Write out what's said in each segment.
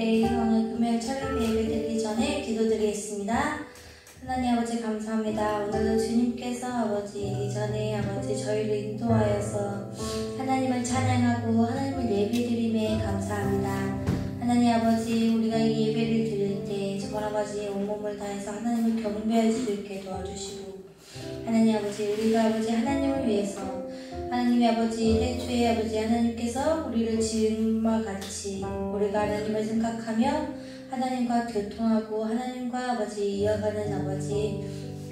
네, 오늘 금요일 철학 예배 드리기 전에 기도드리겠습니다. 하나님 아버지 감사합니다. 오늘도 주님께서 아버지 이전에 아버지 저희를 인도하여서 하나님을 찬양하고 하나님을 예배드림에 감사합니다. 하나님 아버지 우리가 이 예배를 드릴 때 정말 아버지 온몸을 다해서 하나님을 경배할 수 있게 도와주시고 하나님 아버지 우리가 아버지 하나님을 위해서 하나님의 아버지 태초에 아버지 하나님께서 우리를 지음과 같이 우리가 하나님을 생각하며 하나님과 교통하고 하나님과 아버지 이어가는 아버지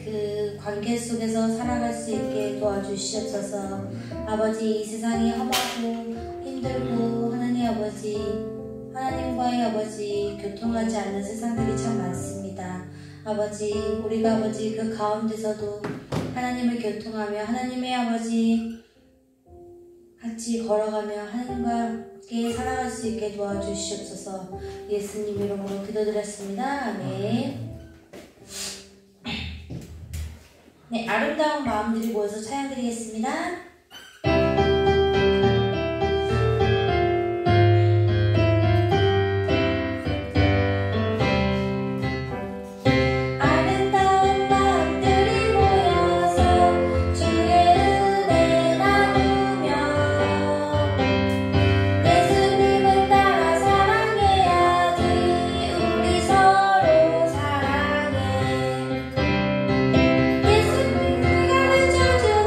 그 관계 속에서 살아갈 수 있게 도와주시옵소서. 아버지 이 세상이 험하고 힘들고 하나님 아버지 하나님과의 아버지 교통하지 않는 세상들이 참 많습니다. 아버지 우리가 아버지 그 가운데서도 하나님을 교통하며 하나님의 아버지 같이 걸어가며 하나님과 함께 살아갈 수 있게 도와주시옵소서. 예수님 이름으로 기도드렸습니다. 아멘. 네, 아름다운 마음들이 모여서 찬양드리겠습니다. 예수님 우리가 늘 춤추는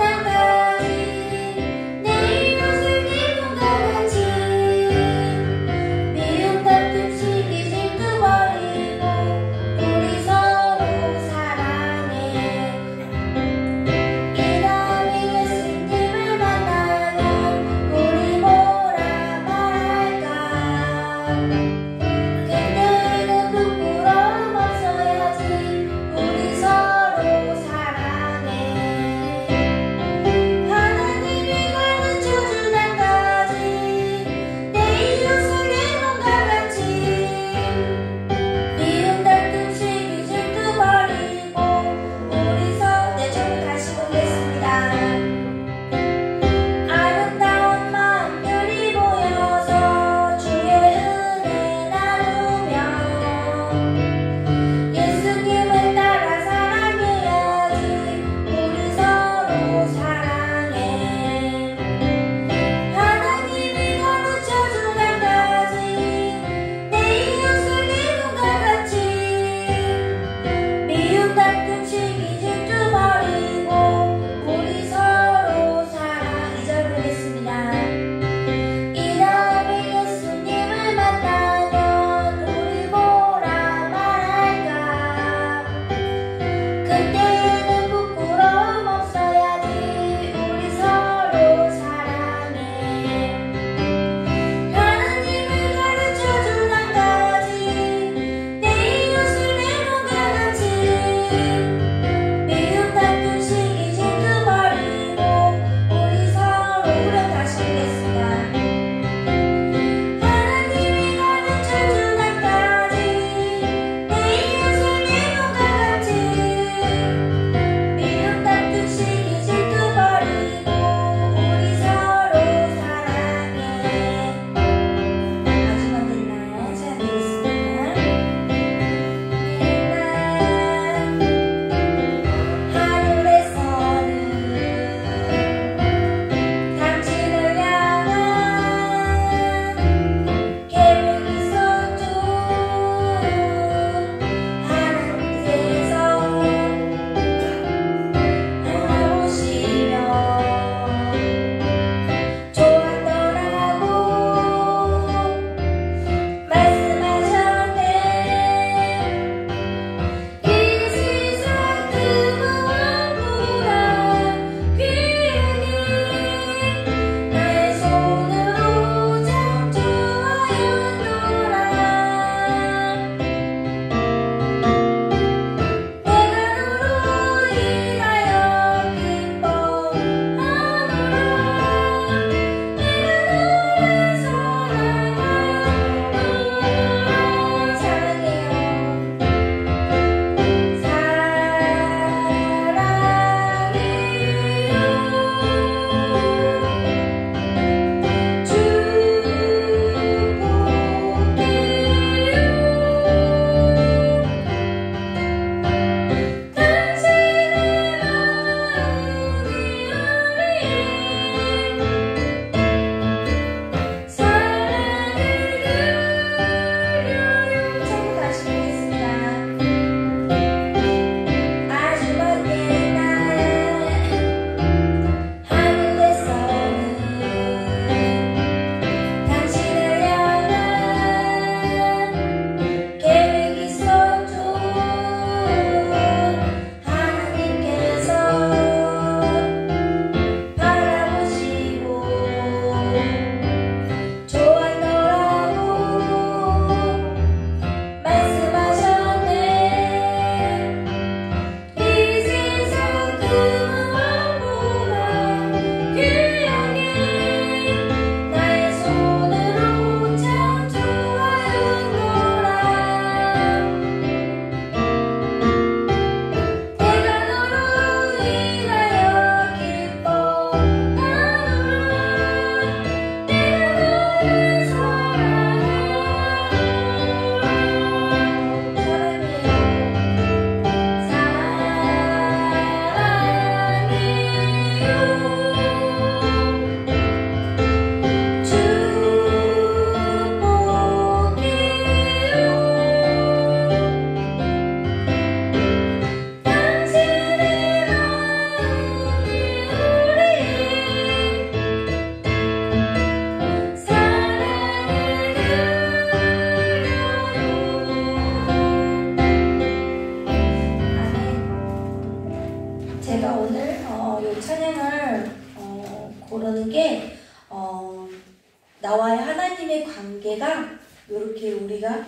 하나님의 관계가 이렇게 우리가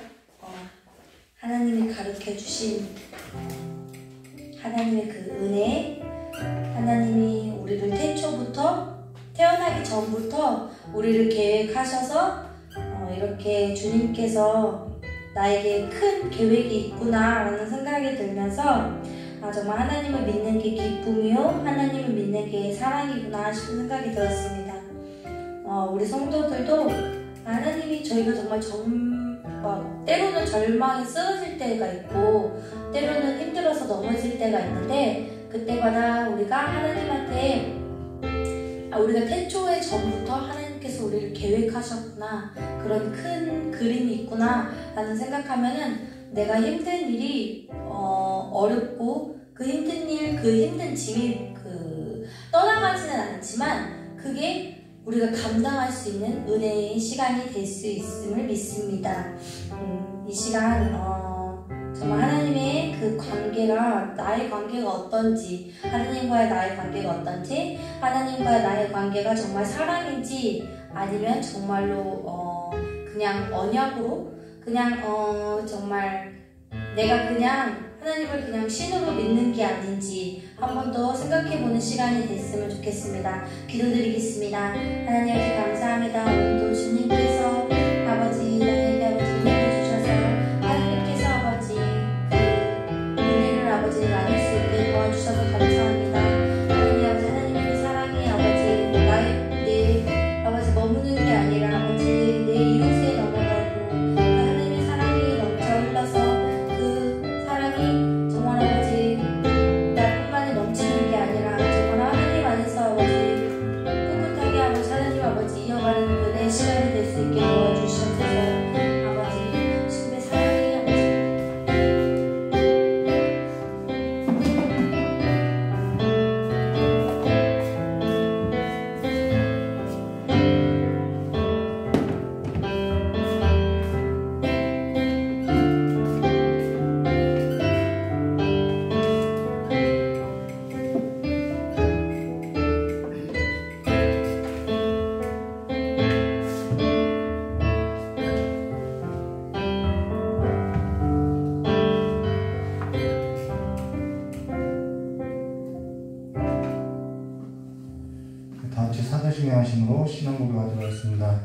하나님이 가르쳐 주신 하나님의 그 은혜, 하나님이 우리를 태어나기 전부터 우리를 계획하셔서 이렇게 주님께서 나에게 큰 계획이 있구나 라는 생각이 들면서 정말 하나님을 믿는 게 기쁨이요 하나님을 믿는 게 사랑이구나 싶은 생각이 들었습니다. 우리 성도들도 하나님이 저희가 정말 때로는 절망에 쓰러질 때가 있고 때로는 힘들어서 넘어질 때가 있는데 그때마다 우리가 하나님한테 우리가 태초에 전부터 하나님께서 우리를 계획하셨구나, 그런 큰 그림이 있구나 라는 생각하면은 내가 힘든 일이 어렵고 그 힘든 일, 그 힘든 짐이 떠나가지는 않지만 그게 우리가 감당할 수 있는 은혜의 시간이 될 수 있음을 믿습니다. 이 시간 정말 하나님의 그 관계가, 나의 관계가 어떤지, 하나님과의 나의 관계가 어떤지, 하나님과의 나의 관계가 정말 사랑인지 아니면 정말로 그냥 언약으로 그냥 정말 내가 그냥 하나님을 그냥 신으로 믿는 게 아닌지 한 번 더 생각해보는 시간이 됐으면 좋겠습니다. 기도드리겠습니다. 하나님 아버지 감사합니다. 오늘도 주님께서 아버지 나에게 아버지 은혜를 주셔서 하나님께서 아버지 그 은혜를 아버지 나눌 수 있게 도와주셔서 감사합니다. 하나님 아버지 하나님의 그 사랑이 아버지 내 아버지 머무는 게 아니라 아버지 내 이웃에 넘어가고 하나님의 사랑이 넘쳐 흘러서 그 사랑이 정말 아버지 나뿐만이 넘치는 게 아니라 정말 하나님 안에서 아버지 꿋꿋하게 아버지 하나님 아버지 이어가는 은혜의 시간이 될 수 있게 도와주셔서 아버지 주님의 사랑이 아버지 다 같이 사도신경 하심으로 신앙 고백하도록 하겠습니다.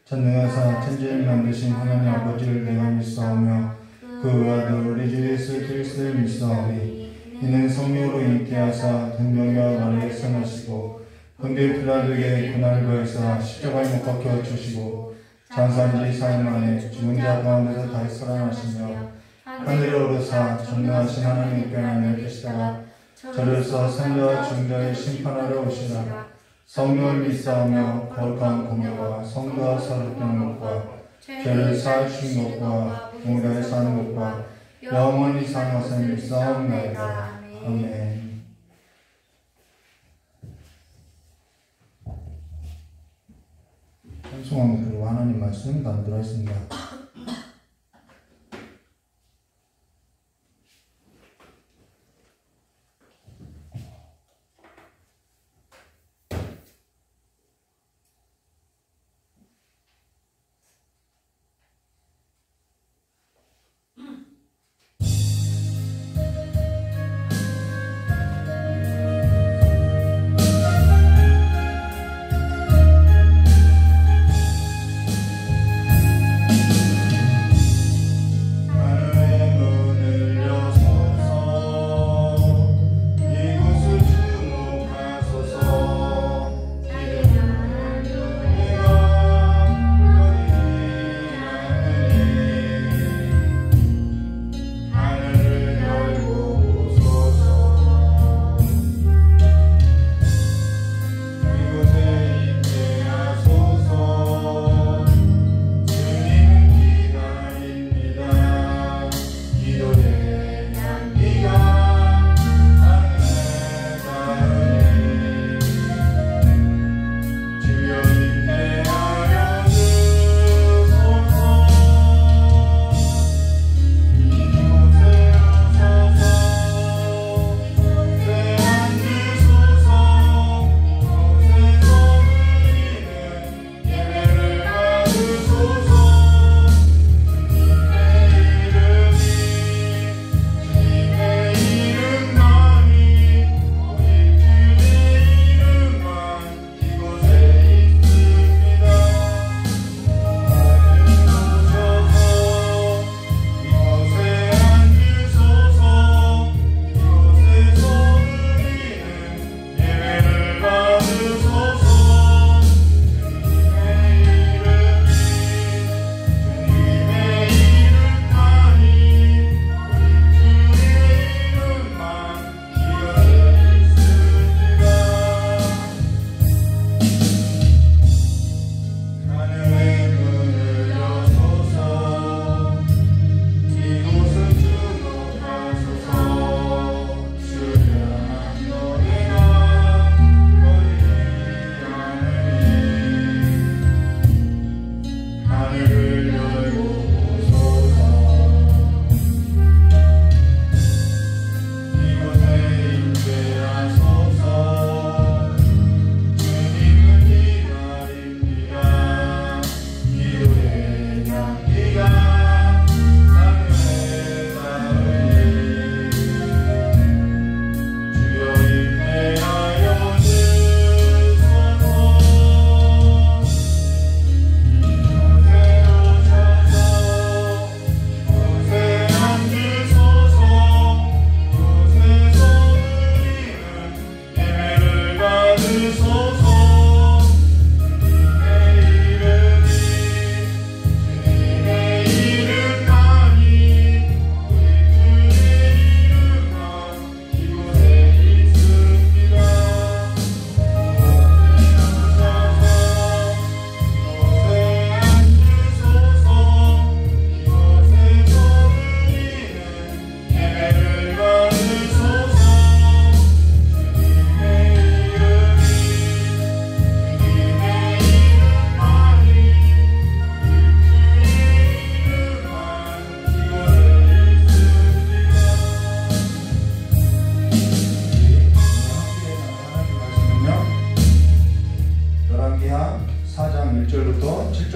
전능하사 천지를 만드신 하나님 아버지를 내가 믿사오며 그 아들 우리 주 예수 그리스도를 믿사오니 이는 성령으로 잉태하사 동정녀 마리아에 생하시고 본디오 필라도에게 고난을 받으사 십자가에 못 박혀 주시고 장사한 지 4일 만에 죽은 자 가운데서 다시 살아나시며 하늘에 오르사 전능하신 하나님께 하나님을 계시다가 저로서 산자와 중자를 심판하러 오시라. 성령을 믿사오며 거룩한 공예와 성도와 서럽다는 것과 죄를 사하신 것과 공의를 사는 것과 영원히 사는 것을 믿사옵나이다. 아멘. 찬송하면 그리고 하나님 말씀 나누도록 하겠습니다.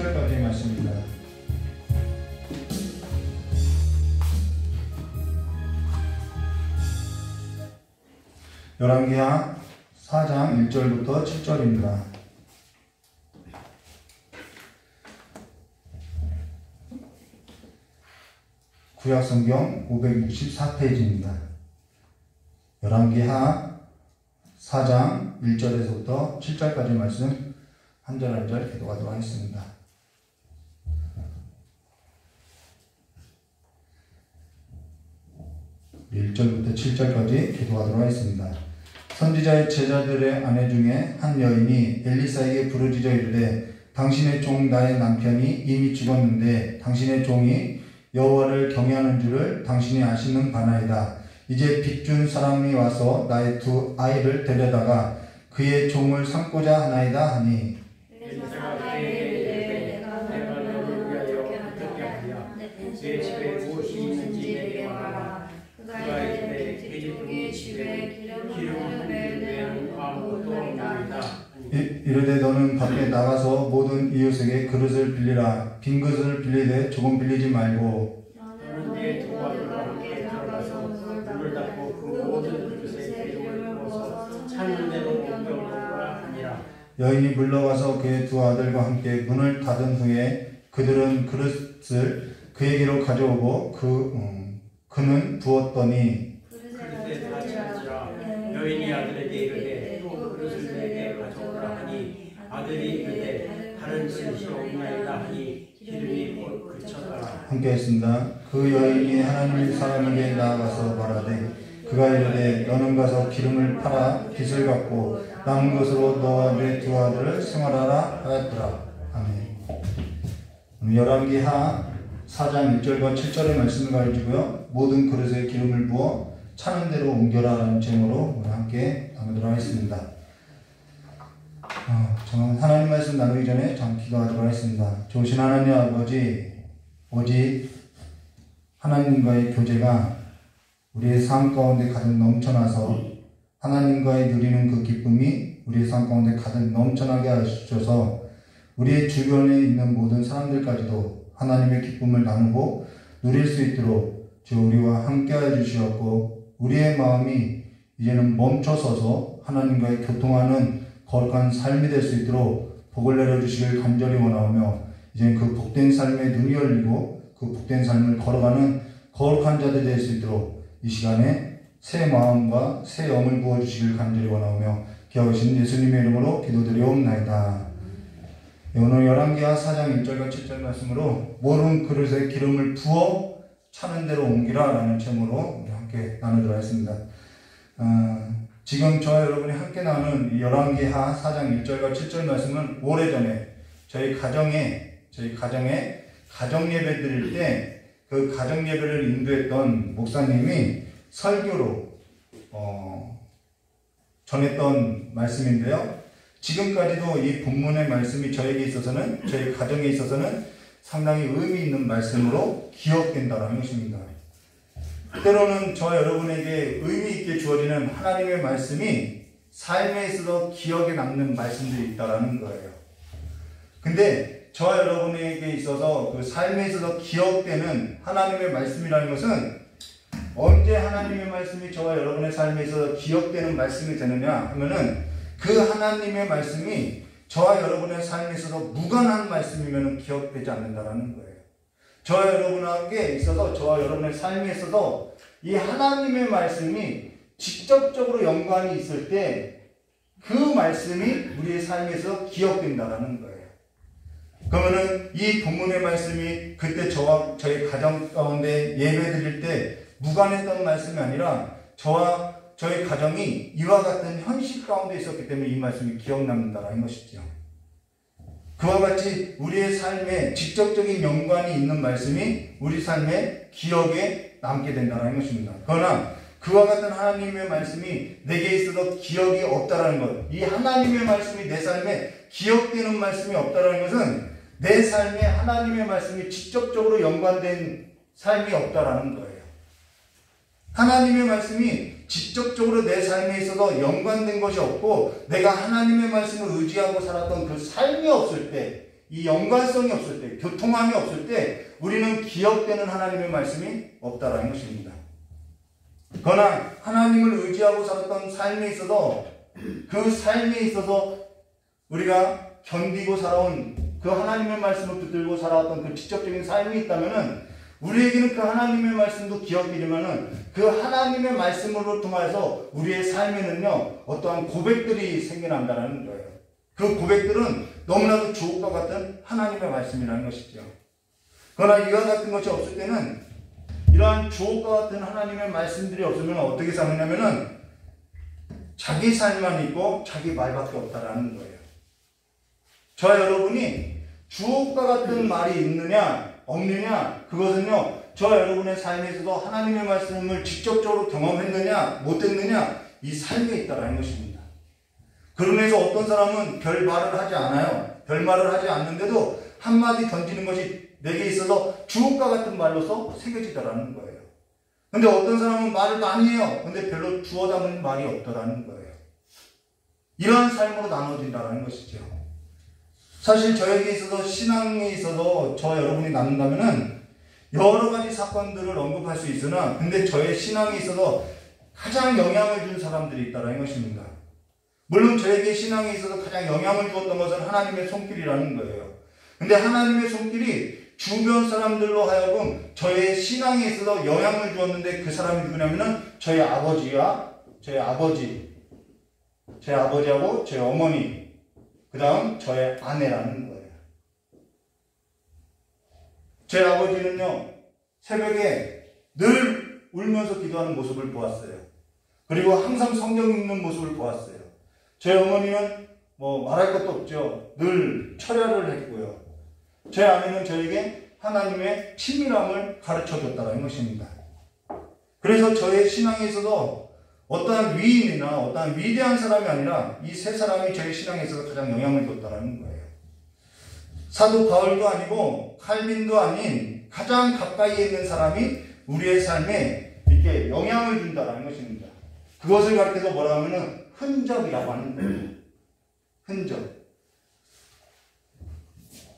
7절까지의 말씀입니다. 열왕기하 4장 1절부터 7절입니다. 구약성경 564페이지입니다. 열왕기하 4장 1절에서부터 7절까지 말씀 한 절 한 절 기도하도록 하겠습니다. 우리 1절부터 7절까지 기도하도록 하겠습니다. 선지자의 제자들의 아내 중에 한 여인이 엘리사에게 부르짖어 이르되 당신의 종 나의 남편이 이미 죽었는데 당신의 종이 여호와를 경외하는 줄을 당신이 아시는 바나이다. 이제 빚준 사람이 와서 나의 두 아이를 데려다가 그의 종을 삼고자 하나이다 하니 엘리사가 그에게 이르되 내가 너를 위하여 어떻게 하랴. 내 집에 무엇이 있는지 내게 말하라. 그가 이르되 내 종의 집에 기름을 매는 아무것도 없나이다. 이르되 너는 밖에 나가서 모든 이웃에게 그릇을 빌리라. 빈 그릇을 빌리되 조금 빌리지 말고 너는 네 두 아들과 함께 들어가서 문을 닫고 그 모든 그릇에 기름을 부어서 찾는 대로 옮겨놓으라 하니라. 여인이 물러가서 그의 두 아들과 함께 문을 닫은 후에 그들은 그릇을 그에게로 가져오고 그는 부었더니 그릇에 다 찼지라. 여인이 아들에게 이르되 또 그릇을 내게 가져오라 하니 아들이 이르되 다른 그릇이 없나이다 하니 기름이 곧 그쳤더라. 함께 했습니다. 그 여인이 하나님의 사람에게 나아가서 말하되 그가 이르되 너는 가서 기름을 팔아 빚을 갚고 남은 것으로 너와 내 두 아들을 생활하라 하였더라. 아멘. 열왕기하 4장 1절과 7절의 말씀을 가지고요. 모든 그릇에 기름을 부어 차는 대로 옮겨라 라는 제목으로 우리 함께 나누도록 하겠습니다. 저는 하나님 말씀 나누기 전에 기도하도록 하겠습니다. 좋으신 하나님 아버지, 오직 하나님과의 교제가 우리의 삶 가운데 가득 넘쳐나서 하나님과의 누리는 그 기쁨이 우리의 삶 가운데 가득 넘쳐나게 하셔서 우리의 주변에 있는 모든 사람들까지도 하나님의 기쁨을 나누고 누릴 수 있도록 주 우리와 함께 해주시었고 우리의 마음이 이제는 멈춰서서 하나님과의 교통하는 거룩한 삶이 될 수 있도록 복을 내려주시길 간절히 원하오며 이제 그 복된 삶에 눈이 열리고 그 복된 삶을 걸어가는 거룩한 자들이 될 수 있도록 이 시간에 새 마음과 새 영을 부어주시길 간절히 원하오며 기하오신 예수님의 이름으로 기도드리옵나이다. 오늘 열왕기하 4장 1절과 7절 말씀으로 모든 그릇에 기름을 부어 차는 대로 옮기라 라는 제목으로 우리 함께 나누도록 하겠습니다. 지금 저와 여러분이 함께 나누는 이 열왕기하 4장 1절과 7절 말씀은 오래전에 저희 가정에 가정 예배 드릴 때 그 가정 예배를 인도했던 목사님이 설교로 전했던 말씀인데요. 지금까지도 이 본문의 말씀이 저에게 있어서는 저희 가정에 있어서는 상당히 의미 있는 말씀으로 기억된다는 것입니다. 때로는 저와 여러분에게 의미 있게 주어지는 하나님의 말씀이 삶에 있어서 기억에 남는 말씀들이 있다는 거예요. 근데 저와 여러분에게 있어서 그 삶에 있어서 기억되는 하나님의 말씀이라는 것은 언제 하나님의 말씀이 저와 여러분의 삶에 있어서 기억되는 말씀이 되느냐 하면은 그 하나님의 말씀이 저와 여러분의 삶에 있어서 무관한 말씀이면 기억되지 않는다는 거예요. 저와 여러분에게 있어서 저와 여러분의 삶에 있어서 이 하나님의 말씀이 직접적으로 연관이 있을 때 그 말씀이 우리의 삶에서 기억된다는 거예요. 그러면은 이 본문의 말씀이 그때 저와 저희 가정 가운데 예배 드릴 때 무관했던 말씀이 아니라 저와 저희 가정이 이와 같은 현실 가운데 있었기 때문에 이 말씀이 기억남는다라는 것이죠. 그와 같이 우리의 삶에 직접적인 연관이 있는 말씀이 우리 삶의 기억에 남게 된다는 것입니다. 그러나 그와 같은 하나님의 말씀이 내게 있어서 기억이 없다라는 것, 이 하나님의 말씀이 내 삶에 기억되는 말씀이 없다라는 것은 내 삶에 하나님의 말씀이 직접적으로 연관된 삶이 없다라는 거예요. 하나님의 말씀이 직접적으로 내 삶에 있어서 연관된 것이 없고 내가 하나님의 말씀을 의지하고 살았던 그 삶이 없을 때 이 연관성이 없을 때, 교통함이 없을 때 우리는 기억되는 하나님의 말씀이 없다라는 것입니다. 그러나 하나님을 의지하고 살았던 삶에 있어서 그 삶에 있어서 우리가 견디고 살아온 그 하나님의 말씀을 붙들고 살아왔던 그 직접적인 삶이 있다면은 우리에게는 그 하나님의 말씀도 기억되지만은 그 하나님의 말씀으로 통해서 우리의 삶에는요 어떠한 고백들이 생겨난다는 거예요. 그 고백들은 너무나도 주옥과 같은 하나님의 말씀이라는 것이죠. 그러나 이와 같은 것이 없을 때는 이러한 주옥과 같은 하나님의 말씀들이 없으면 어떻게 사느냐면은 자기 삶만 있고 자기 말밖에 없다라는 거예요. 저와 여러분이 주옥과 같은 말이 있느냐 없느냐 그것은요 저와 여러분의 삶에 있어서 하나님의 말씀을 직접적으로 경험했느냐 못했느냐 이 삶에 있다라는 것입니다. 그러면서 어떤 사람은 별말을 하지 않아요. 별말을 하지 않는데도 한마디 던지는 것이 내게 있어서 주옥과 같은 말로서 새겨지더라는 거예요. 근데 어떤 사람은 말을 많이 해요. 근데 별로 주워 담은 말이 없더라는 거예요. 이러한 삶으로 나눠진다는 것이죠. 사실 저에게 있어서 신앙에 있어서 저 여러분이 나눈다면은 여러 가지 사건들을 언급할 수 있으나 근데 저의 신앙에 있어서 가장 영향을 준 사람들이 있다는 것입니다. 물론 저에게 신앙에 있어서 가장 영향을 주었던 것은 하나님의 손길이라는 거예요. 근데 하나님의 손길이 주변 사람들로 하여금 저의 신앙에 있어서 영향을 주었는데 그 사람이 누구냐면은 저의 아버지하고 저의 어머니, 그 다음 저의 아내라는 거예요. 제 아버지는요, 새벽에 늘 울면서 기도하는 모습을 보았어요. 그리고 항상 성경 읽는 모습을 보았어요. 제 어머니는 말할 것도 없죠. 늘 철야를 했고요. 제 아내는 저에게 하나님의 친밀함을 가르쳐 줬다는 것입니다. 그래서 저의 신앙에 있어서 어떠한 위인이나 어떠한 위대한 사람이 아니라 이 세 사람이 저의 신앙에 있어서 가장 영향을 줬다는 거예요. 사도 바울도 아니고 칼빈도 아닌 가장 가까이에 있는 사람이 우리의 삶에 이렇게 영향을 준다는 것입니다. 그것을 가르쳐서 뭐라 하면은 흔적이라고 하는 거예요. 흔적.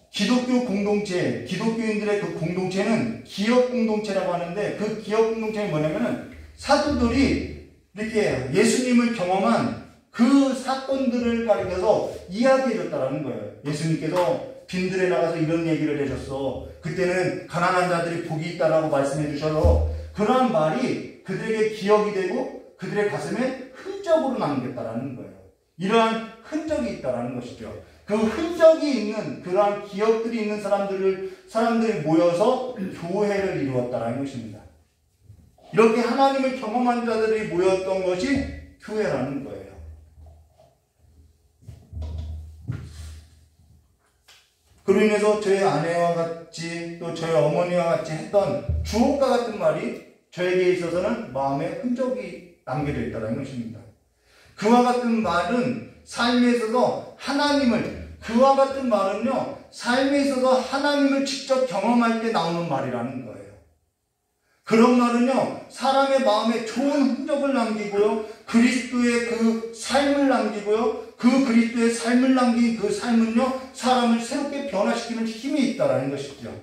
기독교 공동체, 기독교인들의 그 공동체는 기업 공동체라고 하는데 그 기업 공동체는 뭐냐면은 사도들이 이렇게 예수님을 경험한 그 사건들을 가리켜서 이야기해 줬다라는 거예요. 예수님께서 빈들에 나가서 이런 얘기를 해줬어. 그때는 가난한 자들이 복이 있다라고 말씀해 주셔서 그러한 말이 그들에게 기억이 되고 그들의 가슴에 흔적으로 남겼다라는 거예요. 이러한 흔적이 있다라는 것이죠. 그 흔적이 있는 그러한 기억들이 있는 사람들이 모여서 교회를 이루었다라는 것입니다. 이렇게 하나님을 경험한 자들이 모였던 것이 교회라는 거예요. 그로 인해서 저의 아내와 같이 또 저의 어머니와 같이 했던 주옥과 같은 말이 저에게 있어서는 마음에 흔적이 남겨져 있다는 것입니다. 그와 같은 말은 삶에 있어서 그와 같은 말은요, 삶에 있어서 하나님을 직접 경험할 때 나오는 말이라는 거예요. 그런 말은요, 사람의 마음에 좋은 흔적을 남기고요, 그리스도의 그 삶을 남기고요, 그 그리스도의 삶을 남긴 그 삶은요, 사람을 새롭게 변화시키는 힘이 있다는 것이죠.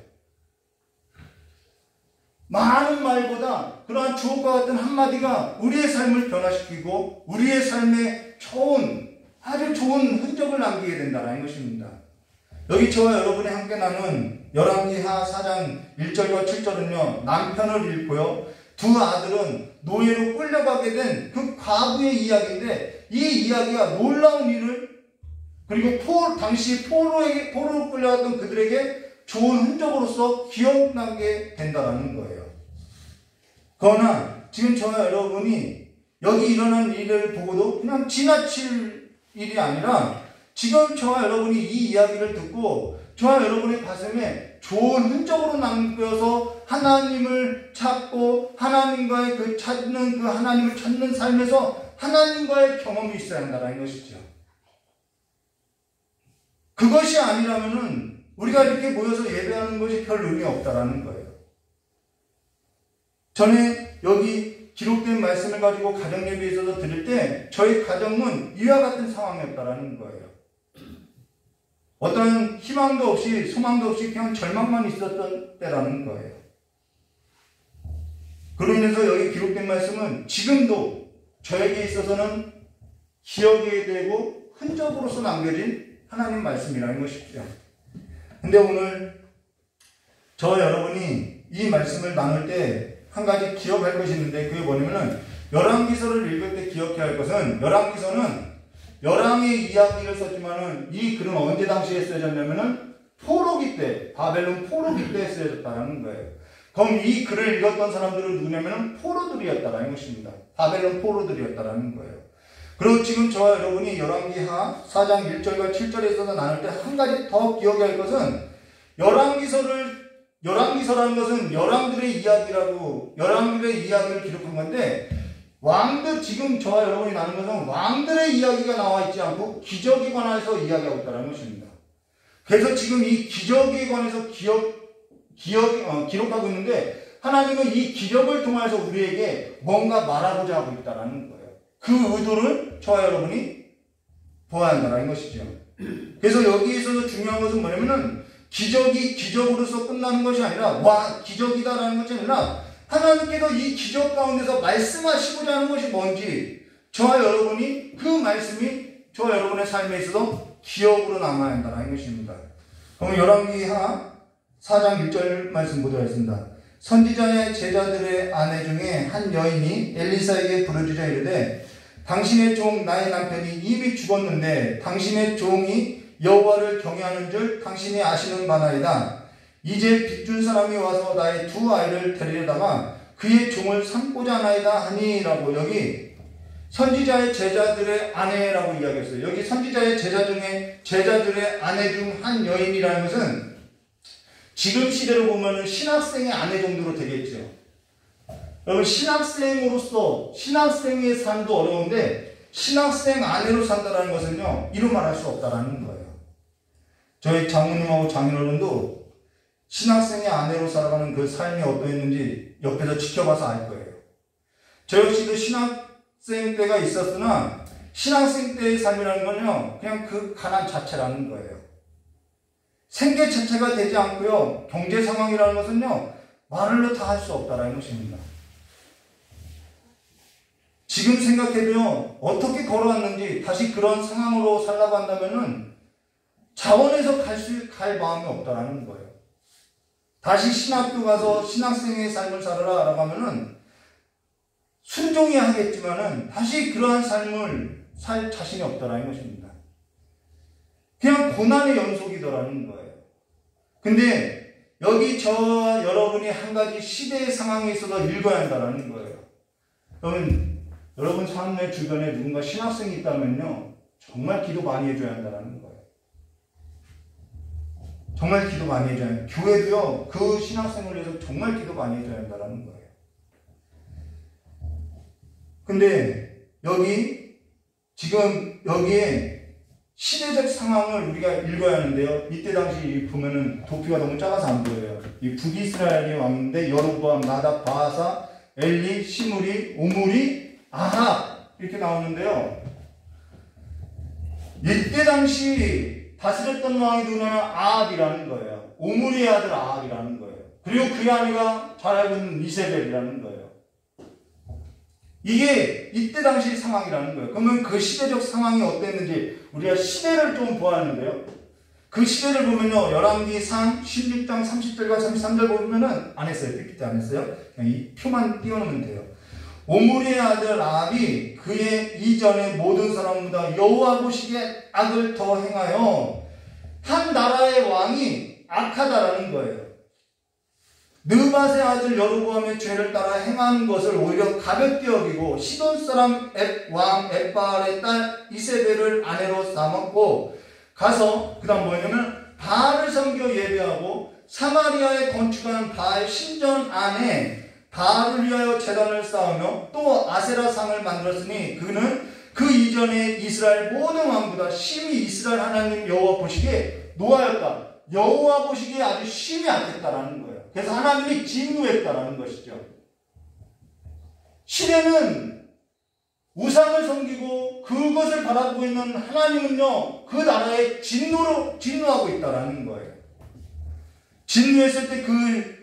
많은 말보다 그러한 주옥과 같은 한마디가 우리의 삶을 변화시키고 우리의 삶에 아주 좋은 흔적을 남기게 된다는 것입니다. 여기 저와 여러분이 함께 나눈 열왕기하 4장 1절과 7절은요, 남편을 잃고요, 두 아들은 노예로 끌려가게 된 그 과부의 이야기인데, 이 이야기가 놀라운 일을, 그리고 당시 포로로 끌려갔던 그들에게 좋은 흔적으로서 기억나게 된다는 거예요. 그러나 지금 저와 여러분이 여기 일어난 일을 보고도 그냥 지나칠 일이 아니라 지금 저와 여러분이 이 이야기를 듣고 저와 여러분의 가슴에 좋은 흔적으로 남겨서 하나님을 찾고 하나님과의 하나님을 찾는 삶에서 하나님과의 경험이 있어야 한다는 것이죠. 그것이 아니라면은 우리가 이렇게 모여서 예배하는 것이 별 의미 없다라는 거예요. 전에 여기 기록된 말씀을 가지고 가정 예배에 있어서 드릴 때 저희 가정은 이와 같은 상황이었다라는 거예요. 어떤 희망도 없이 소망도 없이 그냥 절망만 있었던 때라는 거예요. 그러면서 여기 기록된 말씀은 지금도 저에게 있어서는 기억이 되고 흔적으로서 남겨진 하나님 말씀이라는 것이죠. 근데 오늘 저와 여러분이 이 말씀을 나눌 때 한 가지 기억할 것이 있는데 그게 뭐냐면은 열왕기서를 읽을 때 기억해야 할 것은 열왕기서는 열왕의 이야기를 썼지만은 이 글은 언제 당시에 쓰여졌냐면은 포로기 때, 바벨론 포로기 때 쓰여졌다는 거예요. 그럼 이 글을 읽었던 사람들은 누구냐면은 포로들이었다라는 것입니다. 바벨론 포로들이었다라는 거예요. 그리고 지금 저와 여러분이 열왕기하 4장 1절과 7절에 있어서 나눌 때 한 가지 더 기억해야 할 것은 열왕기서라는 것은 열왕들의 이야기라고 열왕들의 이야기를 기록한 건데 왕들 지금 저와 여러분이 나눈 것은 왕들의 이야기가 나와 있지 않고 기적에 관해서 이야기하고 있다는 것입니다. 그래서 지금 이 기적에 관해서 기록하고 있는데 하나님은 이 기적을 통해서 우리에게 뭔가 말하고자 하고 있다는 거예요. 그 의도를 저와 여러분이 보아야 한다는 것이죠. 그래서 여기에서 중요한 것은 뭐냐면은 기적이 기적으로서 끝나는 것이 아니라 기적이다라는 것이 아니라 하나님께서 이 기적 가운데서 말씀하시고자 하는 것이 뭔지 저와 여러분이 그 말씀이 저와 여러분의 삶에 있어서 기억으로 남아야 한다는 것입니다. 그럼 열왕기하 4장 1절 말씀 보도록 하겠습니다. 선지자의 제자들의 아내 중에 한 여인이 엘리사에게 부르짖어 이르되 당신의 종 나의 남편이 이미 죽었는데 당신의 종이 여호와를 경외하는 줄 당신이 아시는 바나이다. 이제 빚준 사람이 와서 나의 두 아이를 데리려다가 그의 종을 삼고자 하나이다 하니라고 여기 선지자의 제자들의 아내라고 이야기했어요. 여기 선지자의 제자 중에 제자들의 아내 중 한 여인이라는 것은 지금 시대로 보면은 신학생의 아내 정도로 되겠죠. 여러분 신학생으로서 신학생의 삶도 어려운데 신학생 아내로 산다는 것은요 이루 말할 수 없다라는 거예요. 저희 장모님하고 장인어른도 신학생의 아내로 살아가는 그 삶이 어떠했는지 옆에서 지켜봐서 알 거예요. 저 역시도 신학생 때가 있었으나 신학생 때의 삶이라는 건요 그냥 그 가난 자체라는 거예요. 생계 자체가 되지 않고요 경제 상황이라는 것은요 말로 다 할 수 없다라는 것입니다. 지금 생각해도요 어떻게 걸어왔는지 다시 그런 상황으로 살라고 한다면은 자원에서 갈 마음이 없다라는 거예요. 다시 신학교 가서 신학생의 삶을 살아라 라고 하면은 순종해야 하겠지만은 다시 그러한 삶을 살 자신이 없다라는 것입니다. 그냥 고난의 연속이더라는 거예요. 근데 여기 저와 여러분이 한 가지 시대의 상황에 있어서 읽어야 한다라는 거예요. 여러분 삶의 주변에 누군가 신학생이 있다면요 정말 기도 많이 해줘야 한다라는 거예요. 정말 기도 많이 해줘야 해요. 교회도요, 그 신학생을 위해서 정말 기도 많이 해줘야 한다는 거예요. 근데 지금 여기에 시대적 상황을 우리가 읽어야 하는데요. 이때 당시 보면은 도피가 너무 작아서 안 보여요. 이 북이스라엘이 왕인데 여로보암, 나답, 바하사, 엘리, 시므리, 오므리, 아합 이렇게 나오는데요. 이때 당시 다스렸던 왕이 누구냐면 아합이라는 거예요. 오므리의 아들 아합이라는 거예요. 그리고 그의 아내가 잘 알고 있는 이세벨이라는 거예요. 이게 이때 당시 상황이라는 거예요. 그러면 그 시대적 상황이 어땠는지 우리가 시대를 좀 보았는데요. 그 시대를 보면요. 열왕기상 16장 30절과 33절 보면은 안 했어요. PPT 안 했어요. 그냥 이 표만 띄워놓으면 돼요. 오므리의 아들 아합이 그의 이전의 모든 사람보다 여호와 보시기에 악을 더 행하여 한 나라의 왕이 악하다라는 거예요. 느밧의 아들 여로보암의 죄를 따라 행한 것을 오히려 가볍게 여기고 시돈 사람 왕 엣바알의 딸 이세벨을 아내로 삼았고 가서 그 다음 뭐냐면 바알을 섬겨 예배하고 사마리아에 건축한 바알 신전 안에 바알을 위하여 제단을 쌓으며 또 아세라상을 만들었으니 그는 그 이전에 이스라엘 모든 왕보다 심히 이스라엘 하나님 여호와 보시기에 노하였다. 여호와 보시기에 아주 심히 악했다라는 거예요. 그래서 하나님이 진노했다라는 것이죠. 시대는 우상을 섬기고 그것을 바라보고 있는 하나님은요, 그 나라에 진노하고 있다라는 거예요. 진노했을 때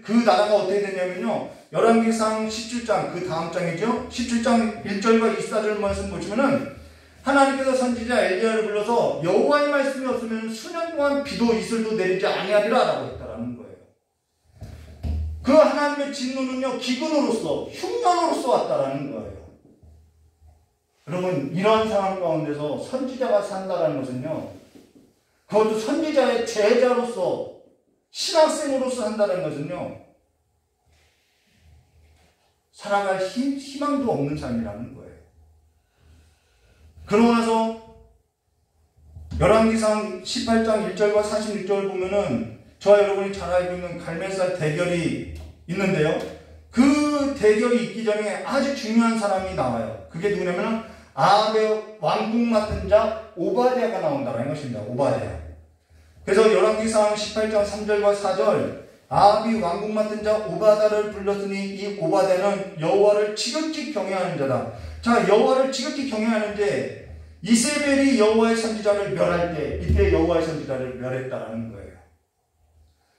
그 나라가 어떻게 되냐면요, 열왕기상 17장, 그 다음 장이죠. 17장 1절과 24절 말씀 보시면은 하나님께서 선지자 엘리야를 불러서 여호와의 말씀이 없으면 수년 동안 비도 이슬도 내리지 아니하리라 라고 했다라는 거예요. 그 하나님의 진노는요, 기근으로서 흉년으로서 왔다라는 거예요. 여러분, 이러한 상황 가운데서 선지자가 산다라는 것은요, 그것도 선지자의 제자로서 신학생으로서 산다는 것은요, 살아갈 희망도 없는 삶이라는 거예요. 그러고 나서 열왕기상 18장 1절과 46절을 보면은 저와 여러분이 잘 알고 있는 갈멜살 대결이 있는데요, 그 대결이 있기 전에 아주 중요한 사람이 나와요. 그게 누구냐면 아합의 왕국 맡은 자 오바댜가 나온다는 것입니다. 오바댜. 그래서 열왕기상 18장 3절과 4절, 아합이 왕국 맡은 자 오바댜를 불렀으니 이 오바댜는 여호와를 지극히 경외하는 자다. 자, 여호와를 지극히 경외하는데 이세벨이 여호와의 선지자를 멸할 때, 이때 여호와의 선지자를 멸했다라는 거예요.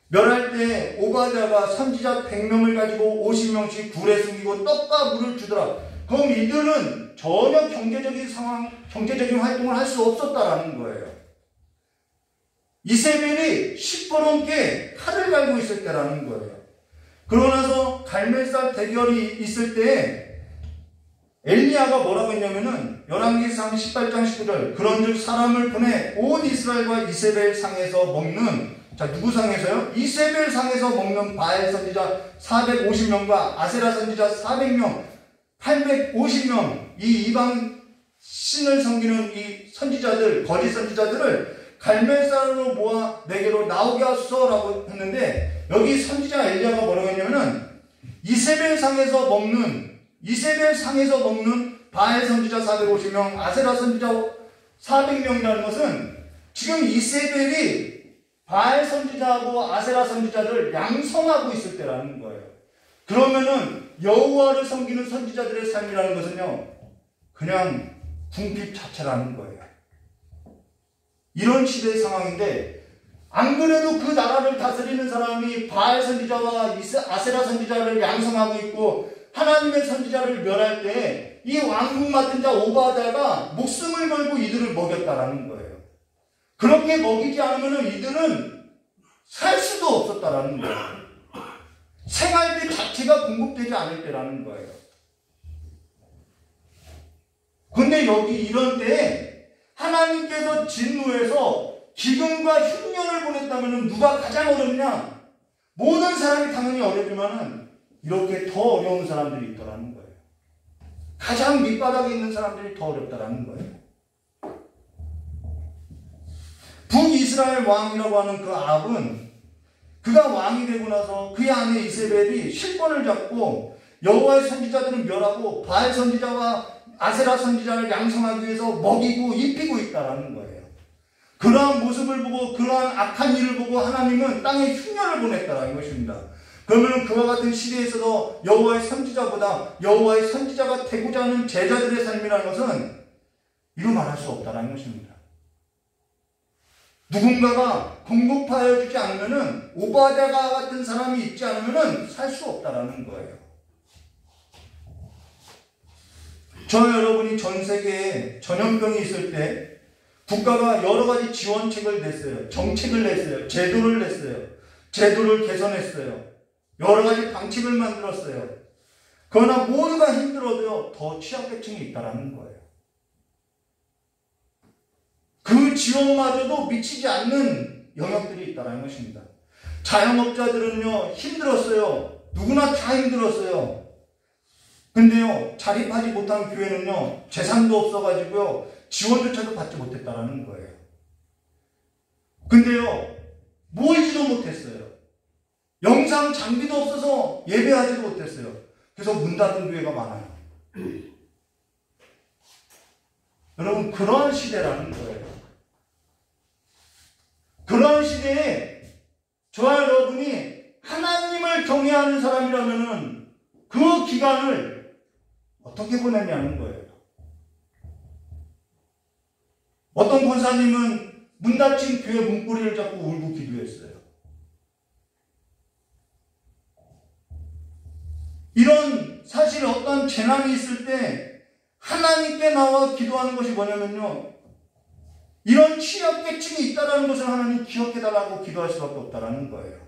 멸할 때 오바댜가 선지자 100명을 가지고 50명씩 굴에 숨기고 떡과 물을 주더라. 그럼 이들은 전혀 경제적인 활동을 할 수 없었다라는 거예요. 이세벨이 시퍼렇게 칼을 갈고 있을 때라는 거예요. 그러고 나서 갈멜살 대결이 있을 때 엘리야가 뭐라고 했냐면은 열왕기상 18장 19절, 그런즉 사람을 보내 온 이스라엘과 이세벨 상에서 먹는, 자, 누구 상에서요? 이세벨 상에서 먹는 바알 선지자 450명과 아세라 선지자 400명, 850명, 이 이방 신을 섬기는 이 선지자들, 거짓 선지자들을 갈멜산으로 모아 내게로 나오게 하소서라고 했는데, 여기 선지자 엘리야가 뭐라고 했냐면은 이세벨 상에서 먹는 바알 선지자 450명, 아세라 선지자 400명이라는 것은 지금 이세벨이 바알 선지자하고 아세라 선지자를 양성하고 있을 때라는 거예요. 그러면은 여호와를 섬기는 선지자들의 삶이라는 것은요, 그냥 궁핍 자체라는 거예요. 이런 시대의 상황인데, 안 그래도 그 나라를 다스리는 사람이 바알 선지자와 아세라 선지자를 양성하고 있고 하나님의 선지자를 멸할 때 이 왕국 맡은 자 오바댜가 목숨을 걸고 이들을 먹였다라는 거예요. 그렇게 먹이지 않으면 이들은 살 수도 없었다라는 거예요. 생활비 자체가 공급되지 않을 때라는 거예요. 근데 여기 이런 때에 하나님께서 진노해서 기근과 흉년을 보냈다면 누가 가장 어렵냐? 모든 사람이 당연히 어렵지만은 이렇게 더 어려운 사람들이 있더라는 거예요. 가장 밑바닥에 있는 사람들이 더 어렵다라는 거예요. 북이스라엘 왕이라고 하는 그 아합은, 그가 왕이 되고 나서 그의 아내 이세벨이 실권을 잡고 여호와의 선지자들은 멸하고 바알 선지자와 아세라 선지자를 양성하기 위해서 먹이고 입히고 있다라는 거예요. 그러한 모습을 보고, 그러한 악한 일을 보고 하나님은 땅에 흉년을 보냈다라는 것입니다. 그러면 그와 같은 시대에서도 여호와의 선지자보다 여호와의 선지자가 되고자 하는 제자들의 삶이라는 것은 이루 말할 수 없다라는 것입니다. 누군가가 공급하여 주지 않으면은, 오바댜 같은 사람이 있지 않으면은 살 수 없다라는 거예요. 저 여러분이 전 세계에 전염병이 있을 때 국가가 여러 가지 지원책을 냈어요. 정책을 냈어요. 제도를 냈어요. 제도를 개선했어요. 여러 가지 방책을 만들었어요. 그러나 모두가 힘들어도 더 취약계층이 있다라는 거예요. 그 지원마저도 미치지 않는 영역들이 있다는 것입니다. 자영업자들은요, 힘들었어요. 누구나 다 힘들었어요. 근데요, 자립하지 못한 교회는요, 재산도 없어가지고요, 지원조차도 받지 못했다라는 거예요. 근데요, 모이지도 못했어요. 영상 장비도 없어서 예배하지도 못했어요. 그래서 문 닫은 교회가 많아요. 여러분, 그러한 시대라는 거예요. 그러한 시대에 저와 여러분이 하나님을 경외하는 사람이라면은 그 기간을 어떻게 보냈냐는 거예요. 어떤 권사님은 문 닫힌 교회 문고리를 잡고 울고 기도했어요. 이런 사실 어떤 재난이 있을 때 하나님께 나와 기도하는 것이 뭐냐면요, 이런 취약계층이 있다는 것을 하나님 기억해달라고 기도할 수밖에 없다는 거예요.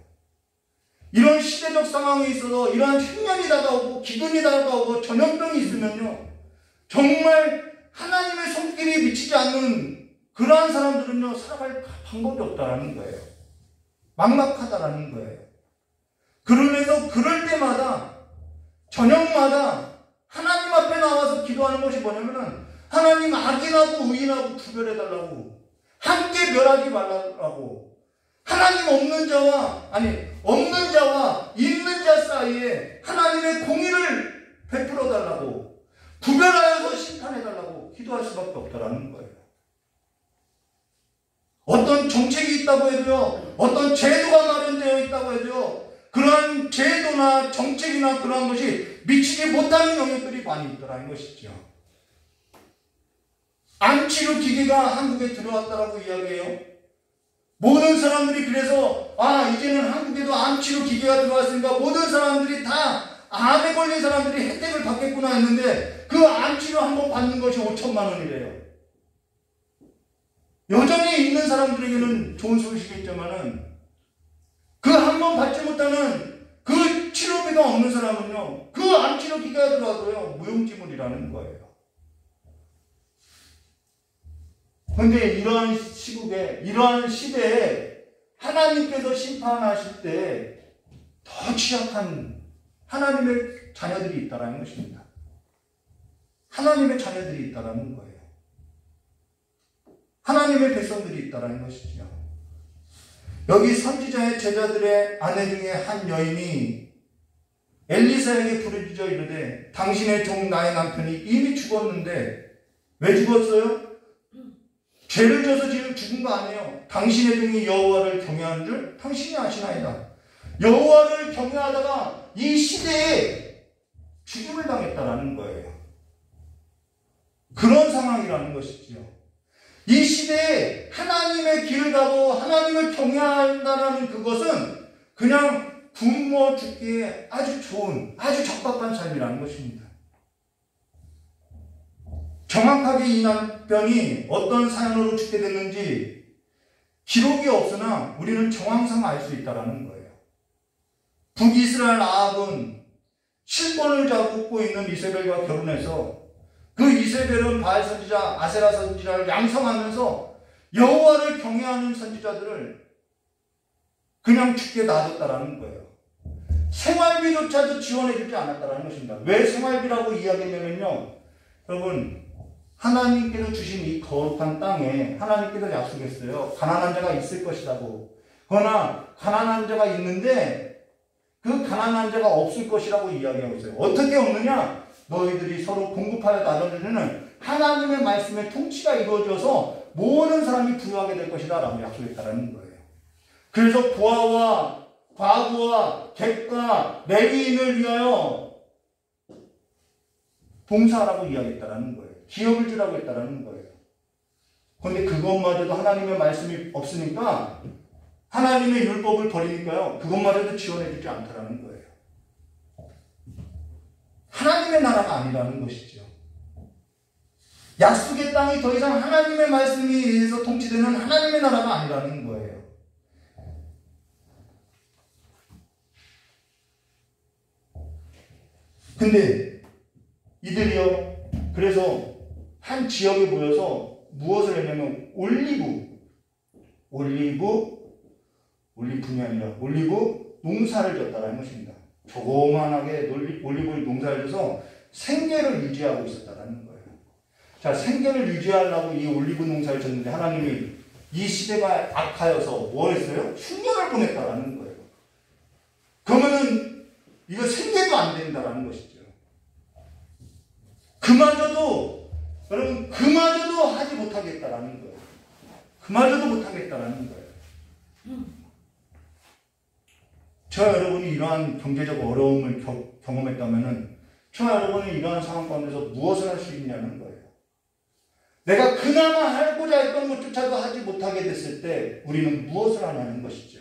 이런 시대적 상황에 있어서 이러한 흉년이 다가오고 기근이 다가오고 전염병이 있으면요, 정말 하나님의 손길이 미치지 않는 그러한 사람들은요, 살아갈 방법이 없다라는 거예요. 막막하다라는 거예요. 그러면서 그럴 때마다, 저녁마다 하나님 앞에 나와서 기도하는 것이 뭐냐면은, 하나님 악인하고 의인하고 구별해달라고, 함께 멸하지 말라고, 하나님 없는 자와 있는 자 사이에 하나님의 공의를 베풀어 달라고, 구별하여서 심판해 달라고 기도할 수밖에 없다라는 거예요. 어떤 정책이 있다고 해도요, 어떤 제도가 마련되어 있다고 해도요, 그러한 제도나 정책이나 그러한 것이 미치지 못하는 영역들이 많이 있더라는 것이죠. 암치료 기계가 한국에 들어왔다라고 이야기해요. 모든 사람들이 그래서 이제는 한국에도 암치료 기계가 들어왔으니까 모든 사람들이 다 암에 걸린 사람들이 혜택을 받겠구나 했는데, 그 암치료 한번 받는 것이 5천만 원이래요. 여전히 있는 사람들에게는 좋은 소식이겠지만은 그 한 번 받지 못하는 그 치료비가 없는 사람은요, 그 암치료 기계가 들어와도요, 무용지물이라는 거예요. 그런데 이러한 시국에, 이러한 시대에 하나님께서 심판하실 때 더 취약한 하나님의 자녀들이 있다는 것입니다. 하나님의 자녀들이 있다는 거예요. 하나님의 백성들이 있다는 것이죠. 여기 선지자의 제자들의 아내 중에 한 여인이 엘리사에게 부르짖어 이르되, 당신의 종 나의 남편이 이미 죽었는데 왜 죽었어요? 죄를 져서 지금 죽은 거 아니에요. 당신의 종이 여호와를 경외하는 줄 당신이 아시나이다. 여호와를 경외하다가 이 시대에 죽임을 당했다라는 거예요. 그런 상황이라는 것이죠. 이 시대에 하나님의 길을 가고 하나님을 경외한다는 그것은 그냥 굶어 죽기에 아주 좋은, 아주 적합한 삶이라는 것입니다. 정확하게 이 남편이 어떤 사연으로 죽게 됐는지 기록이 없으나 우리는 정황상 알 수 있다는 거예요. 북이스라엘 아합은 실권을 잡고 있는 이세벨과 결혼해서, 그 이세벨은 바알 선지자, 아세라 선지자를 양성하면서 여호와를 경외하는 선지자들을 그냥 죽게 놔뒀다라는 거예요. 생활비조차도 지원해주지 않았다라는 것입니다. 왜 생활비라고 이야기하냐면요, 여러분, 하나님께서 주신 이 거룩한 땅에 하나님께서 약속했어요. 가난한 자가 있을 것이라고. 그러나 가난한 자가 있는데 그 가난한 자가 없을 것이라고 이야기하고 있어요. 어떻게 없느냐? 너희들이 서로 공급하여 나눠주는 하나님의 말씀의 통치가 이루어져서 모든 사람이 부유하게 될 것이다 라고 약속했다는 거예요. 그래서 고아와 과부와 객과 레위인을 위하여 봉사하라고 이야기했다는 거예요. 기업을 주라고 했다는 거예요. 그런데 그것마저도 하나님의 말씀이 없으니까, 하나님의 율법을 버리니까요, 그것마저도 지원해주지 않다라는 거예요. 하나님의 나라가 아니라는 것이죠. 약속의 땅이 더 이상 하나님의 말씀에 의해서 통치되는 하나님의 나라가 아니라는 거예요. 근데 이들이요, 그래서 한 지역에 모여서 무엇을 했냐면 올리브가 아니라 올리브 농사를 졌다는 것입니다. 조그만하게 올리브 농사를 져서 생계를 유지하고 있었다는 거예요. 자, 생계를 유지하려고 이 올리브 농사를 졌는데 하나님이 이 시대가 악하여서 뭐 했어요? 흉년을 보냈다는 거예요. 그러면은 이거 생계도 안 된다는 것이죠. 여러분, 그마저도 하지 못하겠다라는 거예요. 그마저도 못하겠다라는 거예요. 저와 여러분이 이러한 경제적 어려움을 경험했다면은, 저와 여러분이 이러한 상황 가운데서 무엇을 할 수 있냐는 거예요. 내가 그나마 하고자 했던 것조차도 하지 못하게 됐을 때 우리는 무엇을 하냐는 것이죠.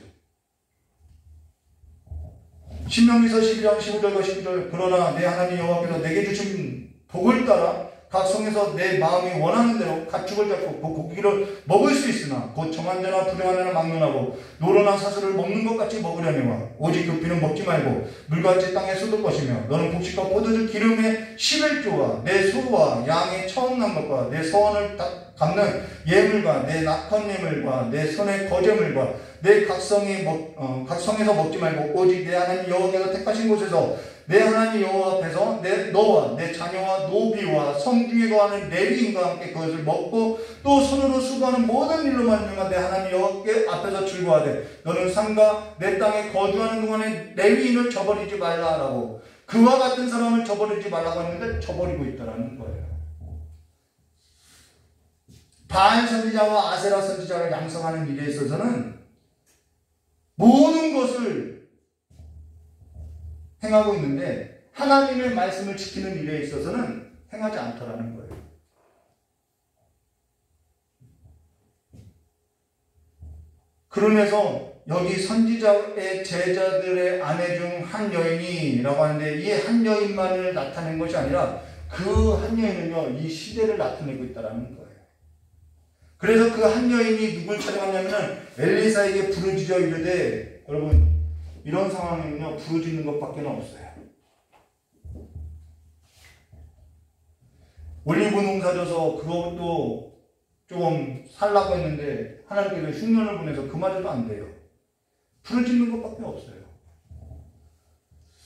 신명기서 12장 15절과 16절 그러나 내 하나님 여호와께서 내게 주신 복을 따라 각 성에서 내 마음이 원하는 대로 가축을 잡고 그 고기를 먹을 수 있으나 곧 정한 자나 불행한 자나 막론하고 노로나 사슬을 먹는 것 같이 먹으려니와 오직 그 피는 먹지 말고 물같이 땅에 쏟을 것이며 너는 곡식과 포도주 기름의 11조와 내 소와 양의 처음 난 것과 내 서원을 갚는 예물과 내 낙헌 예물과 내 손의 거제물과 내 각성에서 먹지 말고 오직 내 하나님 여호와께서 택하신 곳에서 내 하나님 여호와 앞에서 너와 내 자녀와 노비와 성중에 거하는 레위인과 함께 그것을 먹고 또 손으로 수고하는 모든 일로 말미암아 내 하나님 여호와께 앞에서 즐거워하되 너는 산과 내 땅에 거주하는 동안에 레위인을 저버리지 말라라고 그와 같은 사람을 저버리지 말라고 했는데 저버리고 있다라는 거예요. 바알 선지자와 아세라 선지자를 양성하는 일에 있어서는 모든 것을 행하고 있는데 하나님의 말씀을 지키는 일에 있어서는 행하지 않더라는 거예요. 그러면서 여기 선지자의 제자들의 아내 중 한 여인이라고 하는데 이 한 여인만을 나타낸 것이 아니라 그 한 여인은요 이 시대를 나타내고 있다는 거예요. 그래서 그 한 여인이 누굴 찾아갔냐면 엘리사에게 부르짖어 이르되 여러분 이런 상황에는요 부르짖는 것밖에 없어요. 올리브 농사져서 그것도 좀 살라고 했는데 하나님께서 흉년을 보내서 그마저도 안 돼요. 부르짖는 것밖에 없어요.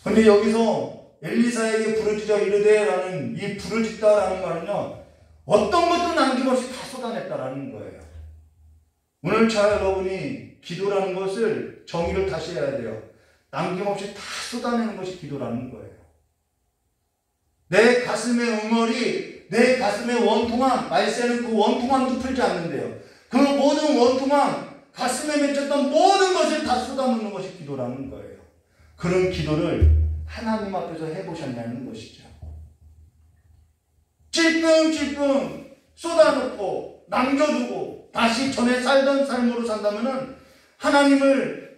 근데 여기서 엘리사에게 부르짖어 이르되라는 이 부르짖다라는 말은요 어떤 것도 남김없이 다 쏟아냈다라는 거예요. 오늘 저 여러분이 기도라는 것을 정의를 다시 해야 돼요. 남김없이 다 쏟아내는 것이 기도라는 거예요. 내 가슴의 응어리, 내 가슴의 원통함, 말세는 그 원통함도 풀지 않는데요. 그 모든 원통함, 가슴에 맺혔던 모든 것을 다 쏟아놓는 것이 기도라는 거예요. 그런 기도를 하나님 앞에서 해보셨냐는 것이죠. 찔끔찔끔 쏟아놓고 남겨두고 다시 전에 살던 삶으로 산다면은 하나님을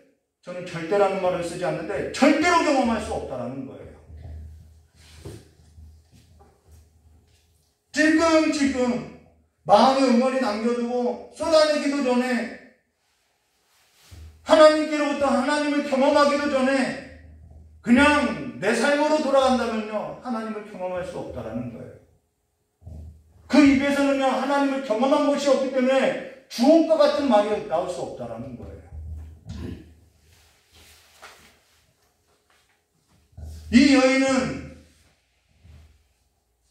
저는 절대라는 말을 쓰지 않는데 절대로 경험할 수 없다라는 거예요. 찔끔찔끔 마음의 응어리 남겨두고 쏟아내기도 전에 하나님께로부터 하나님을 경험하기도 전에 그냥 내 삶으로 돌아간다면요 하나님을 경험할 수 없다라는 거예요. 그 입에서는요 하나님을 경험한 것이 없기 때문에 주옥과 같은 말이 나올 수 없다라는 거예요. 이 여인은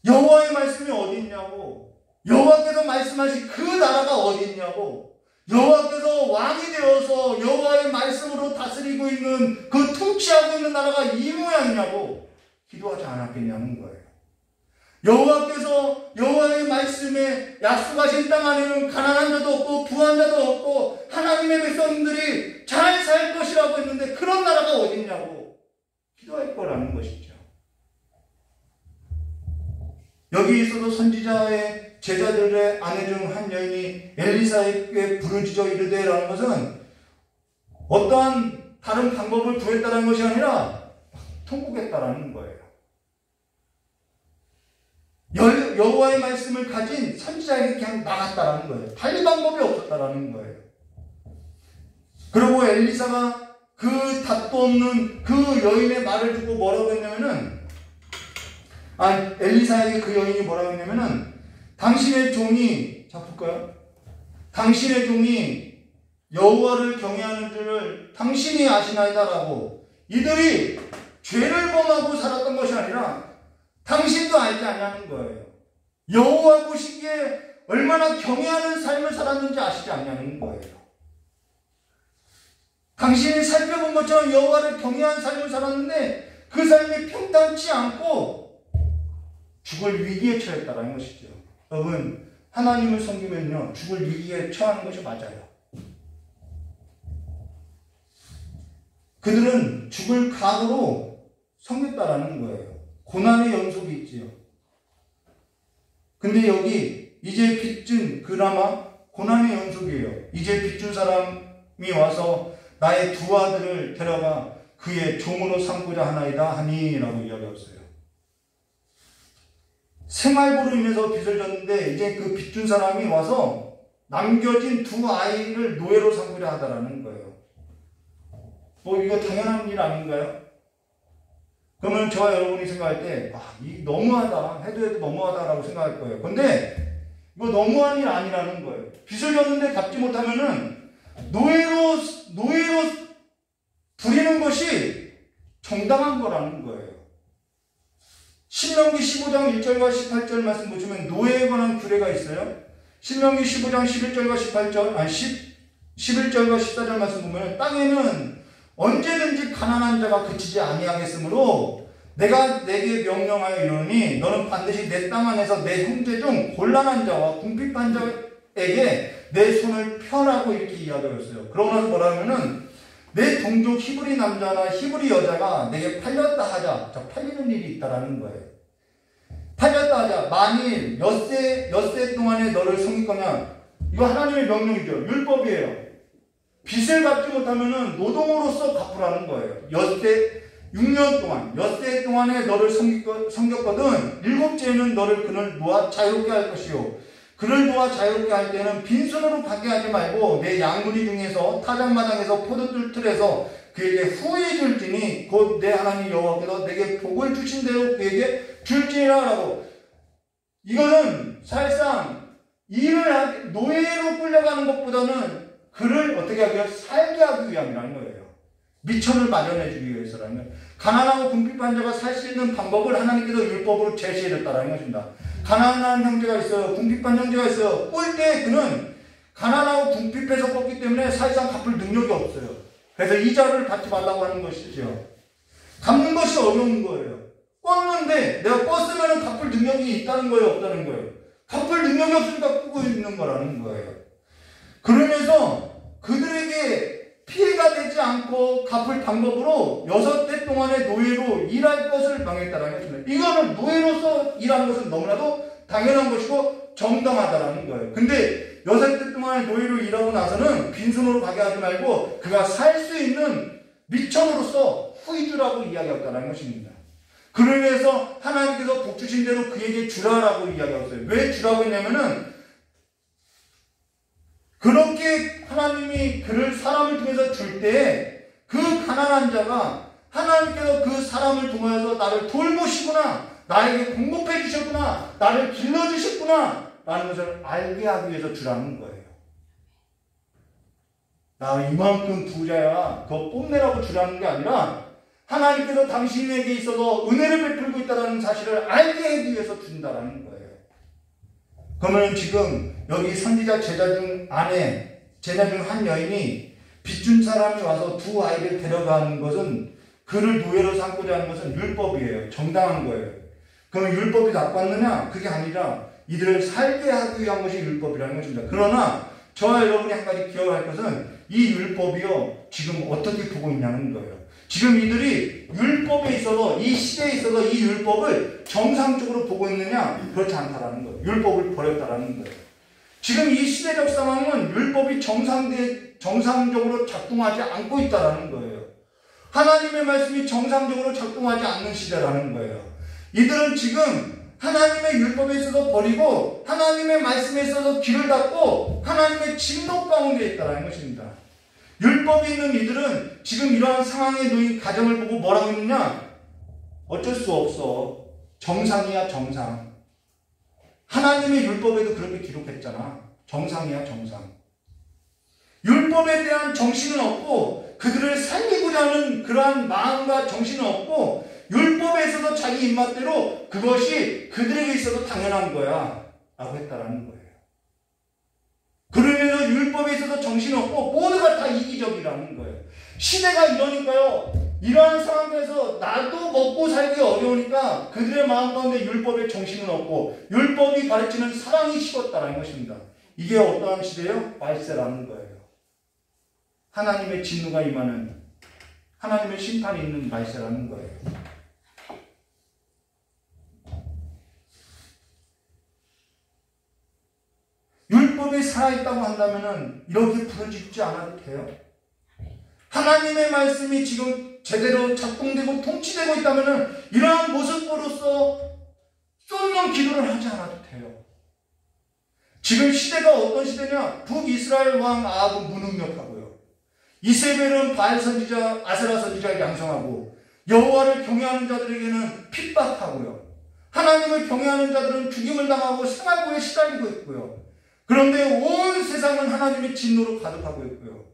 여호와의 말씀이 어디 있냐고, 여호와께서 말씀하신 그 나라가 어디 있냐고, 여호와께서 왕이 되어서 여호와의 말씀으로 다스리고 있는 그 통치하고 있는 나라가 이 모양이냐고 기도하지 않았겠냐는 거예요. 여호와께서 여호와의 말씀에 약속하신 땅 안에는 가난한 자도 없고 부한 자도 없고 하나님의 백성들이 잘 살 것이라고 했는데 그런 나라가 어디 있냐고 기도할 거라는 것이죠. 여기 있어도 선지자의 제자들의 아내 중 한 여인이 엘리사에게 부르짖어 이르되라는 것은 어떠한 다른 방법을 구했다는 것이 아니라 통곡했다라는 거예요. 여호와의 말씀을 가진 선지자에게 그냥 나갔다라는 거예요. 달리 방법이 없었다라는 거예요. 그리고 엘리사가 그 답도 없는 그 여인의 말을 듣고 뭐라고 했냐면은, 엘리사에게 그 여인이 뭐라고 했냐면은, 당신의 종이, 자 볼까요? 당신의 종이 여호와를 경외하는 줄을 당신이 아시나이다라고, 이들이 죄를 범하고 살았던 것이 아니라 당신도 알지 않냐는 거예요. 여호와 보시기에 얼마나 경외하는 삶을 살았는지 아시지 않냐는 거예요. 당신이 살펴본 것처럼 여호와를 경외한 삶을 살았는데 그 삶이 평탄치 않고 죽을 위기에 처했다는 것이죠. 여러분, 하나님을 섬기면요 죽을 위기에 처하는 것이 맞아요. 그들은 죽을 각오로 섬겼다라는 거예요. 고난의 연속이 있지요. 근데 여기 이제 빚진 그나마 고난의 연속이에요. 이제 빚준 사람이 와서 나의 두 아들을 데려가 그의 종으로 삼고자 하나이다 하니라고 이야기했어요. 생활고로 인해서 빚을 졌는데 이제 그 빚준 사람이 와서 남겨진 두 아이를 노예로 삼고자 하다라는 거예요. 뭐 이거 당연한 일 아닌가요? 그러면 저와 여러분이 생각할 때 이 너무하다, 해도 너무하다라고 생각할 거예요. 근데 이거 너무한 일 아니라는 거예요. 빚을 졌는데 갚지 못하면은 노예로 부리는 것이 정당한 거라는 거예요. 신명기 15장 1절과 18절 말씀 보시면 노예에 관한 규례가 있어요. 신명기 15장 11절과 11절과 14절 말씀 보면 땅에는 언제든지 가난한 자가 그치지 아니하겠으므로 내가 내게 명령하여 이르노니 너는 반드시 내 땅 안에서 내 형제 중 곤란한 자와 궁핍한 자에게 내 손을 펴라고 이렇게 이야기했어요. 그러고 나서 뭐라 하면은 내 동족 히브리 남자나 히브리 여자가 내게 팔렸다 하자. 자, 팔리는 일이 있다라는 거예요. 팔렸다 하자. 만일 엿새 동안에 너를 섬기거나, 이거 하나님의 명령이죠. 율법이에요. 빚을 갚지 못하면은 노동으로서 갚으라는 거예요. 6년 동안, 엿새 동안에 너를 섬겼거든 7째에는 너를 그를 놓아 자유롭게 할 것이요. 그를 놓아 자유롭게 할 때는 빈손으로 가게 하지 말고 내 양무리 중에서 타작마당에서 포도들 틀에서 그에게 후히 줄지니 곧 내 하나님 여호와께서 내게 복을 주신 대로 그에게 줄지니라 라고. 이거는 사실상 노예로 끌려가는 것보다는 그를 어떻게 하기 위해 살게 하기 위함이라는 거예요. 미천을 마련해 주기 위해서라면 가난하고 궁핍한 자가 살 수 있는 방법을 하나님께서 율법으로 제시해줬다는 것입니다. 가난한 형제가 있어요. 궁핍한 형제가 있어요. 꼴 때 그는 가난하고 궁핍해서 꿨기 때문에 사실상 갚을 능력이 없어요. 그래서 이자를 받지 말라고 하는 것이죠. 갚는 것이 어려운 거예요. 꿨는데 내가 꿨으면 갚을 능력이 있다는 거예요, 없다는 거예요? 갚을 능력이 없으니까 꾸고 있는 거라는 거예요. 그러면서 그들에게 피해가 되지 않고 갚을 방법으로 6해 동안의 노예로 일할 것을 명했다는 것입니다. 이거는 노예로서 일하는 것은 너무나도 당연한 것이고 정당하다는 거예요. 근데 6해 동안의 노예로 일하고 나서는 빈손으로 가게 하지 말고 그가 살 수 있는 미천으로서 후히 주라고 이야기했다는 것입니다. 그러면서 하나님께서 복 주신 대로 그에게 주라라고 이야기했어요. 왜 주라고 했냐면은 그렇게 하나님이 그를 사람을 통해서 줄 때에 그 가난한 자가 하나님께서 그 사람을 통해서 나를 돌보시구나, 나에게 공급해 주셨구나, 나를 길러주셨구나 라는 것을 알게 하기 위해서 주라는 거예요. 나 이만큼 부자야, 그거 뽐내라고 주라는 게 아니라 하나님께서 당신에게 있어서 은혜를 베풀고 있다는 사실을 알게 하기 위해서 준다라는 거예요. 그러면 지금 여기 선지자 제자 중 한 여인이 빚준 사람이 와서 두 아이를 데려가는 것은 그를 노예로 삼고자 하는 것은 율법이에요. 정당한 거예요. 그러면 율법이 나빴느냐? 그게 아니라 이들을 살게 하기 위한 것이 율법이라는 것입니다. 그러나 저와 여러분이 한 가지 기억할 것은 이 율법이요 지금 어떻게 보고 있냐는 거예요. 지금 이들이 율법에 있어서 이 시대에 있어서 이 율법을 정상적으로 보고 있느냐? 그렇지 않다라는 거예요. 율법을 버렸다라는 거예요. 지금 이 시대적 상황은 율법이 정상적으로 작동하지 않고 있다라는 거예요. 하나님의 말씀이 정상적으로 작동하지 않는 시대라는 거예요. 이들은 지금 하나님의 율법에 있어서 버리고 하나님의 말씀에 있어서 귀를 닫고 하나님의 진노 가운데 있다는 것입니다. 율법이 있는 이들은 지금 이러한 상황에 놓인 가정을 보고 뭐라고 했느냐? 어쩔 수 없어. 정상이야, 정상. 하나님의 율법에도 그렇게 기록했잖아. 정상이야, 정상. 율법에 대한 정신은 없고 그들을 살리고자 하는 그러한 마음과 정신은 없고 율법에 있어서 자기 입맛대로 그것이 그들에게 있어서 당연한 거야 라고 했다라는 거예요. 그러면서 율법에 있어서 정신이 없고 모두가 다 이기적이라는 거예요. 시대가 이러니까요. 이러한 상황에서 나도 먹고 살기 어려우니까 그들의 마음 가운데 율법의 정신은 없고 율법이 가르치는 사랑이 식었다라는 것입니다. 이게 어떠한 시대예요? 말세라는 거예요. 하나님의 진노가 임하는, 하나님의 심판이 있는 말세라는 거예요. 율법이 살아있다고 한다면 이렇게 부르짖지 않아도 돼요. 하나님의 말씀이 지금 제대로 작동되고 통치되고 있다면 이러한 모습으로서 쏟는 기도를 하지 않아도 돼요. 지금 시대가 어떤 시대냐? 북이스라엘 왕 아합은 무능력하고요. 이세벨은 바알 선지자, 아세라 선지자를 양성하고 여호와를 경외하는 자들에게는 핍박하고요. 하나님을 경외하는 자들은 죽임을 당하고 생활고에 시달리고 있고요. 그런데 온 세상은 하나님의 진노로 가득하고 있고요.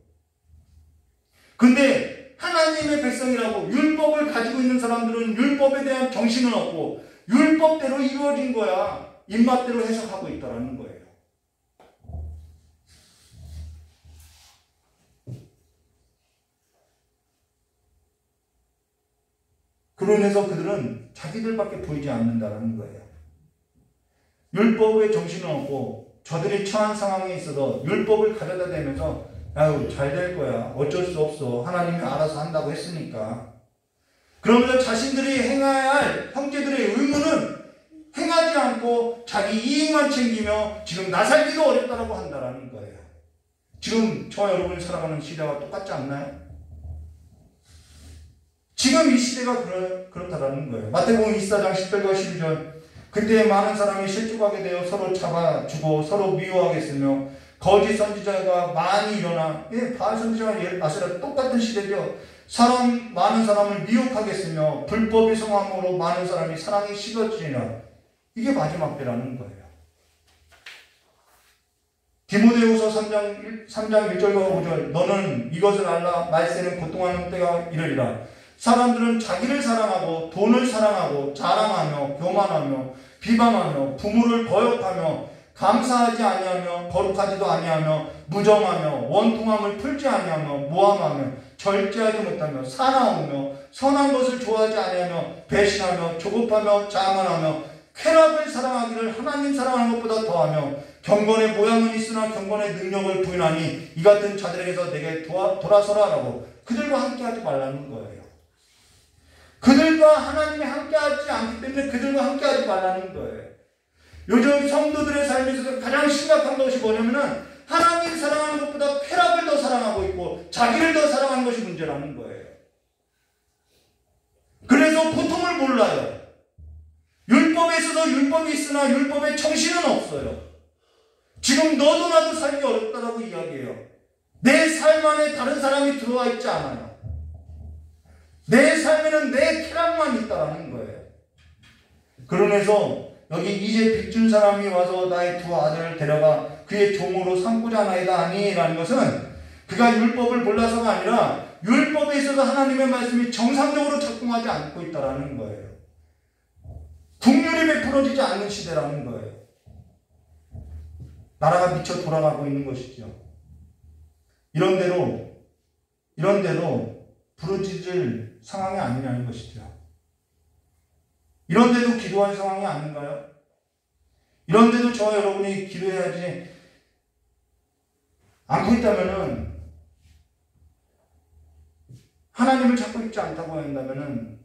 근데 하나님의 백성이라고 율법을 가지고 있는 사람들은 율법에 대한 정신은 없고 율법대로 이루어진 거야. 입맛대로 해석하고 있다는 거예요. 그러면서 그들은 자기들밖에 보이지 않는다는 거예요. 율법의 정신은 없고 저들이 처한 상황에 있어서 율법을 가져다 대면서 아유 잘 될 거야. 어쩔 수 없어. 하나님이 알아서 한다고 했으니까. 그러면서 자신들이 행해야 할 형제들의 의무는 행하지 않고 자기 이익만 챙기며 지금 나 살기도 어렵다고 한다는 거예요. 지금 저와 여러분이 살아가는 시대와 똑같지 않나요? 지금 이 시대가 그렇다라는 거예요. 마태복음 24장 10절과 12절. 그때 많은 사람이 실족하게 되어 서로 잡아주고 서로 미워하겠으며 거짓 선지자가 많이 일어나, 바알 선지자와 아세라 똑같은 시대죠. 많은 사람을 미혹하겠으며 불법의 성함으로 많은 사람이 사랑이 식어지리라. 이게 마지막 때라는 거예요. 디모데후서 3장 1절과 5절. 너는 이것을 알라. 말세는 고통하는 때가 이르리라. 사람들은 자기를 사랑하고 돈을 사랑하고 자랑하며 교만하며 비방하며 부모를 거역하며 감사하지 아니하며 거룩하지도 아니하며 무정하며 원통함을 풀지 아니하며 모함하며 절제하지 못하며 사나우며 선한 것을 좋아하지 아니하며 배신하며 조급하며 자만하며 쾌락을 사랑하기를 하나님 사랑하는 것보다 더하며 경건의 모양은 있으나 경건의 능력을 부인하니 이 같은 자들에게서 내게 돌아서라라고 그들과 함께하지 말라는 거예요. 그들과 하나님이 함께하지 않기 때문에 그들과 함께하지 말라는 거예요. 요즘 성도들의 삶에서 가장 심각한 것이 뭐냐면은 하나님 사랑하는 것보다 쾌락을 더 사랑하고 있고 자기를 더 사랑하는 것이 문제라는 거예요. 그래서 고통을 몰라요. 율법에 있어서 율법이 있으나 율법의 정신은 없어요. 지금 너도 나도 살기 어렵다라고 이야기해요. 내 삶 안에 다른 사람이 들어와 있지 않아요. 내 삶에는 내 쾌락만 있다라는 거예요. 그러면서 여기 이제 빚준 사람이 와서 나의 두 아들을 데려가 그의 종으로 삼고자 하나이다 아니라는 것은 그가 율법을 몰라서가 아니라 율법에 있어서 하나님의 말씀이 정상적으로 작동하지 않고 있다라는 거예요. 국률이 베풀어지지 않는 시대라는 거예요. 나라가 미쳐 돌아가고 있는 것이죠. 이런 대로 부르짖을 상황이 아니냐는 것이죠. 이런데도 기도할 상황이 아닌가요? 이런데도 저와 여러분이 기도해야지 않고 있다면은 하나님을 찾고 있지 않다고 한다면은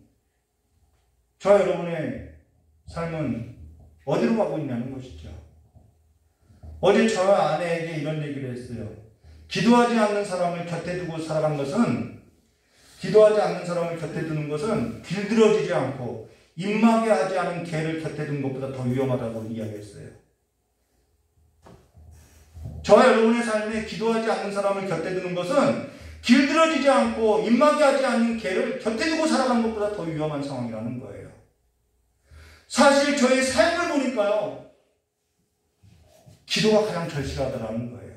저와 여러분의 삶은 어디로 가고 있냐는 것이죠. 어제 저와 아내에게 이런 얘기를 했어요. 기도하지 않는 사람을 곁에 두고 살아간 것은 기도하지 않는 사람을 곁에 두는 것은 길들여지지 않고 입마개 하지 않은 개를 곁에 둔 것보다 더 위험하다고 이야기했어요. 저와 여러분의 삶에 기도하지 않는 사람을 곁에 두는 것은 길들여지지 않고 입마개 하지 않는 개를 곁에 두고 살아가는 것보다 더 위험한 상황이라는 거예요. 사실 저의 삶을 보니까요. 기도가 가장 절실하다는 거예요.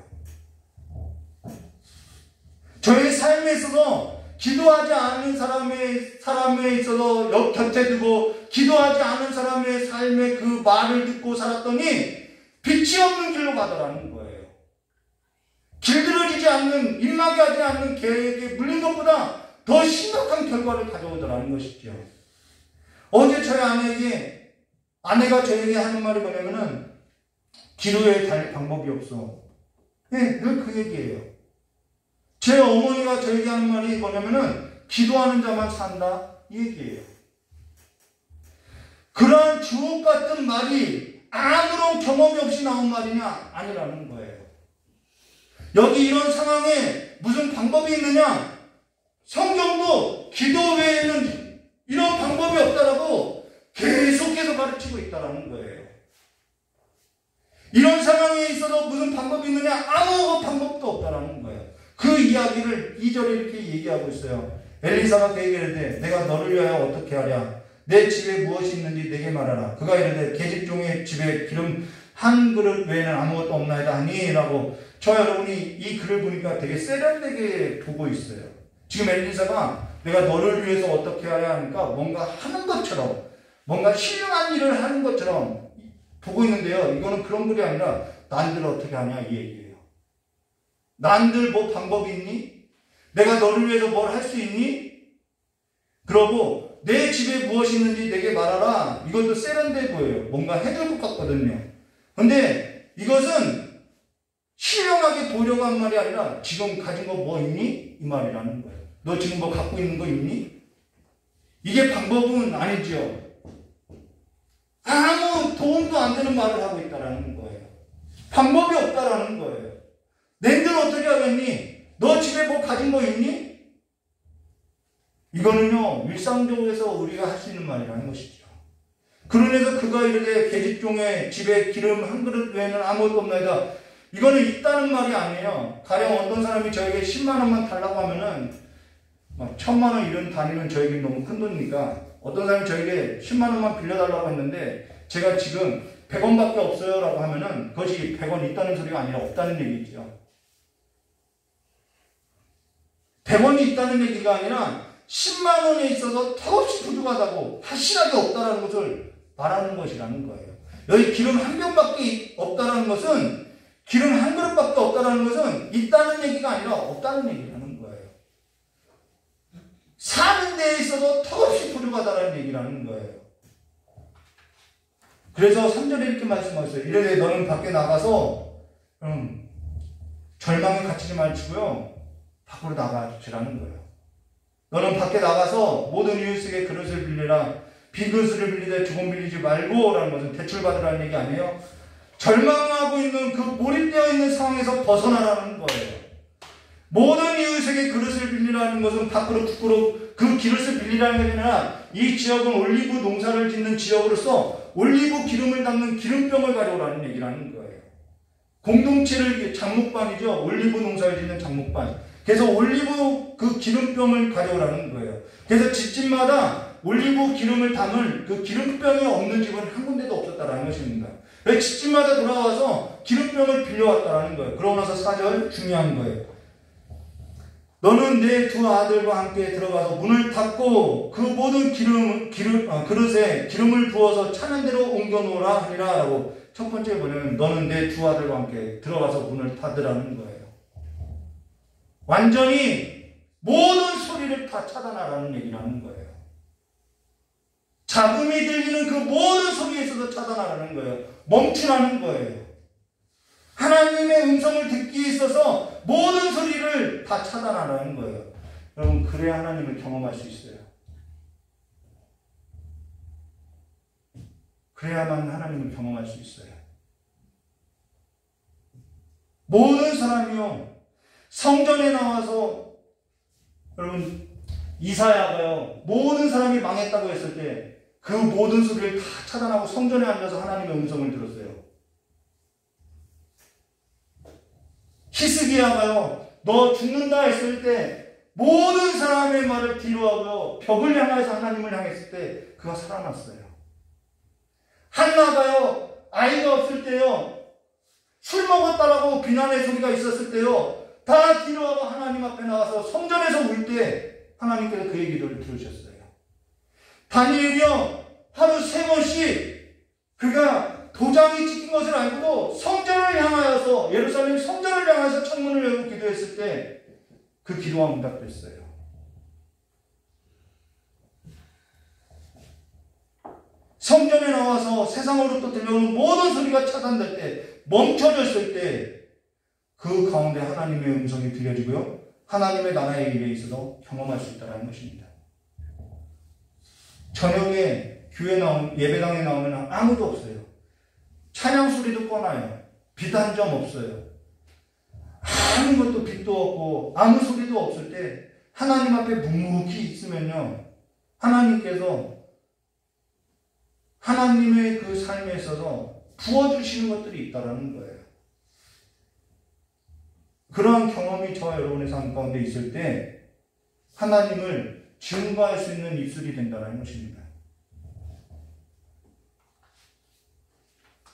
저의 삶에 있어서 기도하지 않는 사람에 있어서 곁에 두고 기도하지 않은 사람의 삶의 그 말을 듣고 살았더니 빛이 없는 길로 가더라는 거예요. 길들여지지 않는 입마개 하지 않는 개에게 물린 것보다 더 심각한 결과를 가져오더라는 것이죠. 어제 저희 아내가 저에게 하는 말이 뭐냐면은 기도에 갈 방법이 없어. 늘 그 얘기예요. 제 어머니가 저에게 하는 말이 뭐냐면은 기도하는 자만 산다 이 얘기예요. 그러한 주옥 같은 말이 아무런 경험이 없이 나온 말이냐? 아니라는 거예요. 여기 이런 상황에 무슨 방법이 있느냐? 성경도 기도 외에는 이런 방법이 없다라고 계속해서 가르치고 있다라는 거예요. 이런 상황에 있어서 무슨 방법이 있느냐? 아무 방법도 없다라는 거예요. 그 이야기를 2절에 이렇게 얘기하고 있어요. 엘리사가 그에게 이르되 내가 너를 위하여 어떻게 하랴? 내 집에 무엇이 있는지 내게 말하라. 그가 이르되 계집종의 집에 기름 한 그릇 외에는 아무것도 없나이다 하니 라고. 저 여러분이 이 글을 보니까 되게 세련되게 보고 있어요. 지금 엘리사가 내가 너를 위해서 어떻게 하랴 하니까 뭔가 하는 것처럼, 뭔가 훌륭한 일을 하는 것처럼 보고 있는데요. 이거는 그런 글이 아니라 난들 어떻게 하냐 이 얘기예요. 난들 뭐 방법이 있니? 내가 너를 위해서 뭘 할 수 있니? 그러고 내 집에 무엇이 있는지 내게 말하라. 이것도 세련돼 보여요. 뭔가 해줄 것 같거든요. 근데 이것은 신령하게 보려고 한 말이 아니라 지금 가진 거 뭐 있니? 이 말이라는 거예요. 너 지금 뭐 갖고 있는 거 있니? 이게 방법은 아니죠. 아무 도움도 안 되는 말을 하고 있다라는 거예요. 방법이 없다라는 거예요. 낸들 어떻게 하겠니? 너 집에 뭐 가진 거 있니? 이거는요, 일상적으로 우리가 할 수 있는 말이라는 것이죠. 그러면서 그가 이르되 계집종의 집에 기름 한 그릇 외에는 아무것도 없나이다. 이거는 있다는 말이 아니에요. 가령 어떤 사람이 저에게 10만 원만 달라고 하면은 막 1000만 원 이런 단위는 저에게 너무 큰 돈이니까 어떤 사람이 저에게 10만 원만 빌려달라고 했는데 제가 지금 100원밖에 없어요 라고 하면은 그것이 100원 있다는 소리가 아니라 없다는 얘기죠. 100원이 있다는 얘기가 아니라 10만 원에 있어서 턱없이 부족하다고 확실하게 없다라는 것을 말하는 것이라는 거예요. 여기 기름 한 병밖에 없다라는 것은, 기름 한 그릇밖에 없다라는 것은 있다는 얘기가 아니라 없다는 얘기라는 거예요. 사는 데에 있어서 턱없이 부족하다라는 얘기라는 거예요. 그래서 3절에 이렇게 말씀하셨어요. 이르되 너는 밖에 나가서 절망에 갇히지 말치고요 밖으로 나가시라는 거예요. 너는 밖에 나가서 모든 이웃에게 그릇을 빌리라. 비그릇을 빌리되 조금 빌리지 말고 라는 것은 대출받으라는 얘기 아니에요. 절망하고 있는 그 몰입되어 있는 상황에서 벗어나라는 거예요. 모든 이웃에게 그릇을 빌리라는 것은 밖으로 부끄러 그 그릇을 빌리라는 게 아니라 이 지역은 올리브 농사를 짓는 지역으로서 올리브 기름을 담는 기름병을 가져오라는 얘기라는 거예요. 공동체를, 장목반이죠. 올리브 농사를 짓는 장목반. 그래서 올리브 그 기름병을 가져오라는 거예요. 그래서 집집마다 올리브 기름을 담을 그 기름병이 없는 집은 한 군데도 없었다라는 것입니다. 집집마다 돌아와서 기름병을 빌려왔다라는 거예요. 그러고 나서 4절 중요한 거예요. 너는 내 두 아들과 함께 들어가서 문을 닫고 그 모든 그릇에 기름을 부어서 차는 대로 옮겨놓으라 하니라 라고 첫 번째 보면 너는 내 두 아들과 함께 들어가서 문을 닫으라는 거예요. 완전히 모든 소리를 다 차단하라는 얘기라는 거예요. 잡음이 들리는 그 모든 소리에 있어서 차단하라는 거예요. 멈추라는 거예요. 하나님의 음성을 듣기에 있어서 모든 소리를 다 차단하라는 거예요. 여러분, 그래야 하나님을 경험할 수 있어요. 그래야만 하나님을 경험할 수 있어요. 모든 사람이요, 성전에 나와서, 여러분, 이사야가요, 모든 사람이 망했다고 했을 때 그 모든 소리를 다 차단하고 성전에 앉아서 하나님의 음성을 들었어요. 히스기야가요, 너 죽는다 했을 때 모든 사람의 말을 뒤로 하고요, 벽을 향해서 하나님을 향했을 때 그가 살아났어요. 한나가요, 아이가 없을 때요, 술 먹었다라고 비난의 소리가 있었을 때요, 다 뒤로 하고 하나님 앞에 나와서 성전에서 울 때 하나님께서 그의 기도를 들으셨어요. 다니엘이요, 하루 3번씩 그가 도장이 찍힌 것을 알고도 성전을 향하여서, 예루살렘 성전을 향해서 창문을 열고 기도했을 때 그 기도가 응답됐어요. 성전에 나와서 세상으로부터 들려오는 모든 소리가 차단될 때, 멈춰졌을 때 그 가운데 하나님의 음성이 들려지고요, 하나님의 나라의 일에 있어서 경험할 수 있다는 것입니다. 저녁에 교회 예배당에 나오면 아무도 없어요. 찬양 소리도 꺼나요. 빛 한 점 없어요. 아무 것도 빛도 없고 아무 소리도 없을 때 하나님 앞에 묵묵히 있으면요, 하나님께서 하나님의 그 삶에 있어서 부어주시는 것들이 있다라는 거예요. 그러한 경험이 저와 여러분의 삶 가운데 있을 때 하나님을 증거할 수 있는 입술이 된다는 것입니다.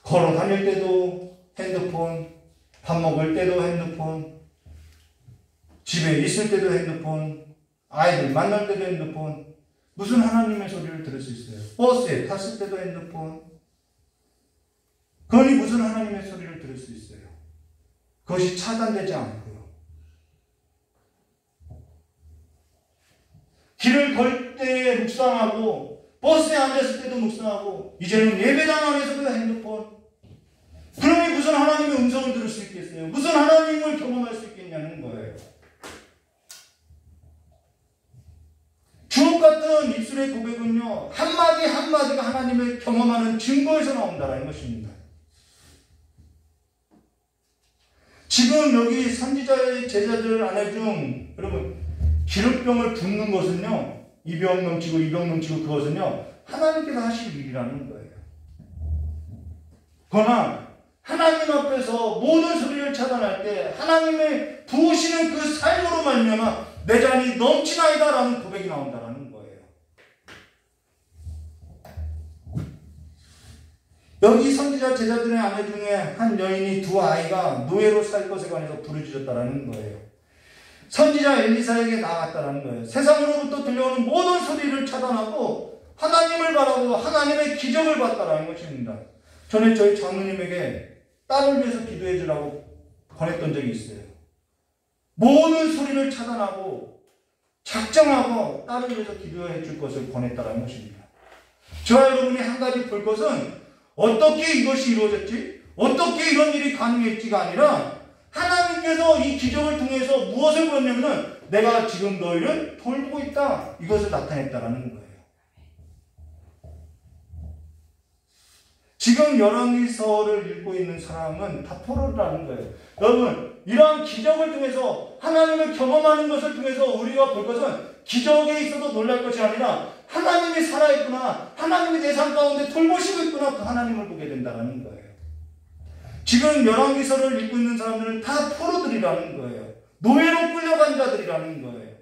걸어 다닐 때도 핸드폰, 밥 먹을 때도 핸드폰, 집에 있을 때도 핸드폰, 아이들 만날 때도 핸드폰, 무슨 하나님의 소리를 들을 수 있어요? 버스에 탔을 때도 핸드폰. 그러니 무슨 하나님의 소리를 들을 수 있어요? 그것이 차단되지 않고요. 길을 걸 때 묵상하고, 버스에 앉았을 때도 묵상하고, 이제는 예배당 안에서도 핸드폰. 그러니 무슨 하나님의 음성을 들을 수 있겠어요? 무슨 하나님을 경험할 수 있겠냐는 거예요. 주옥 같은 입술의 고백은요, 한마디 한마디가 하나님을 경험하는 증거에서 나온다는 것입니다. 지금 여기 선지자의 제자들 안에 중, 여러분, 기름병을 붓는 것은요, 이 병 넘치고 이 병 넘치고 그것은요, 하나님께서 하실 일이라는 거예요. 그러나 하나님 앞에서 모든 소리를 차단할 때 하나님의 부으시는 그 삶으로 말미암아 내 잔이 넘치나이다라는 고백이 나온다는 거예요. 여기 선지자 제자들의 아내 중에 한 여인이 두 아이가 노예로 살 것에 관해서 부르짖었다는 거예요. 선지자 엘리사에게 나아갔다는 거예요. 세상으로부터 들려오는 모든 소리를 차단하고 하나님을 바라고 하나님의 기적을 봤다는 것입니다. 전에 저희 장로님에게 딸을 위해서 기도해 주라고 권했던 적이 있어요. 모든 소리를 차단하고 작정하고 딸을 위해서 기도해 줄 것을 권했다는 것입니다. 저와 여러분이 한 가지 볼 것은 어떻게 이것이 이루어졌지? 어떻게 이런 일이 가능했지가 아니라 하나님께서 이 기적을 통해서 무엇을 보였냐면 내가 지금 너희를 돌보고 있다. 이것을 나타냈다는 거예요. 지금 열왕기서를 읽고 있는 사람은 다 포로라는 거예요. 여러분, 이러한 기적을 통해서 하나님을 경험하는 것을 통해서 우리가 볼 것은 기적에 있어서 놀랄 것이 아니라 하나님이 살아있구나, 하나님이 내 삶 가운데 돌보시고 있구나, 그 하나님을 보게 된다는 거예요. 지금 열왕기서를 읽고 있는 사람들은 다 포로들이라는 거예요. 노예로 끌려간 자들이라는 거예요.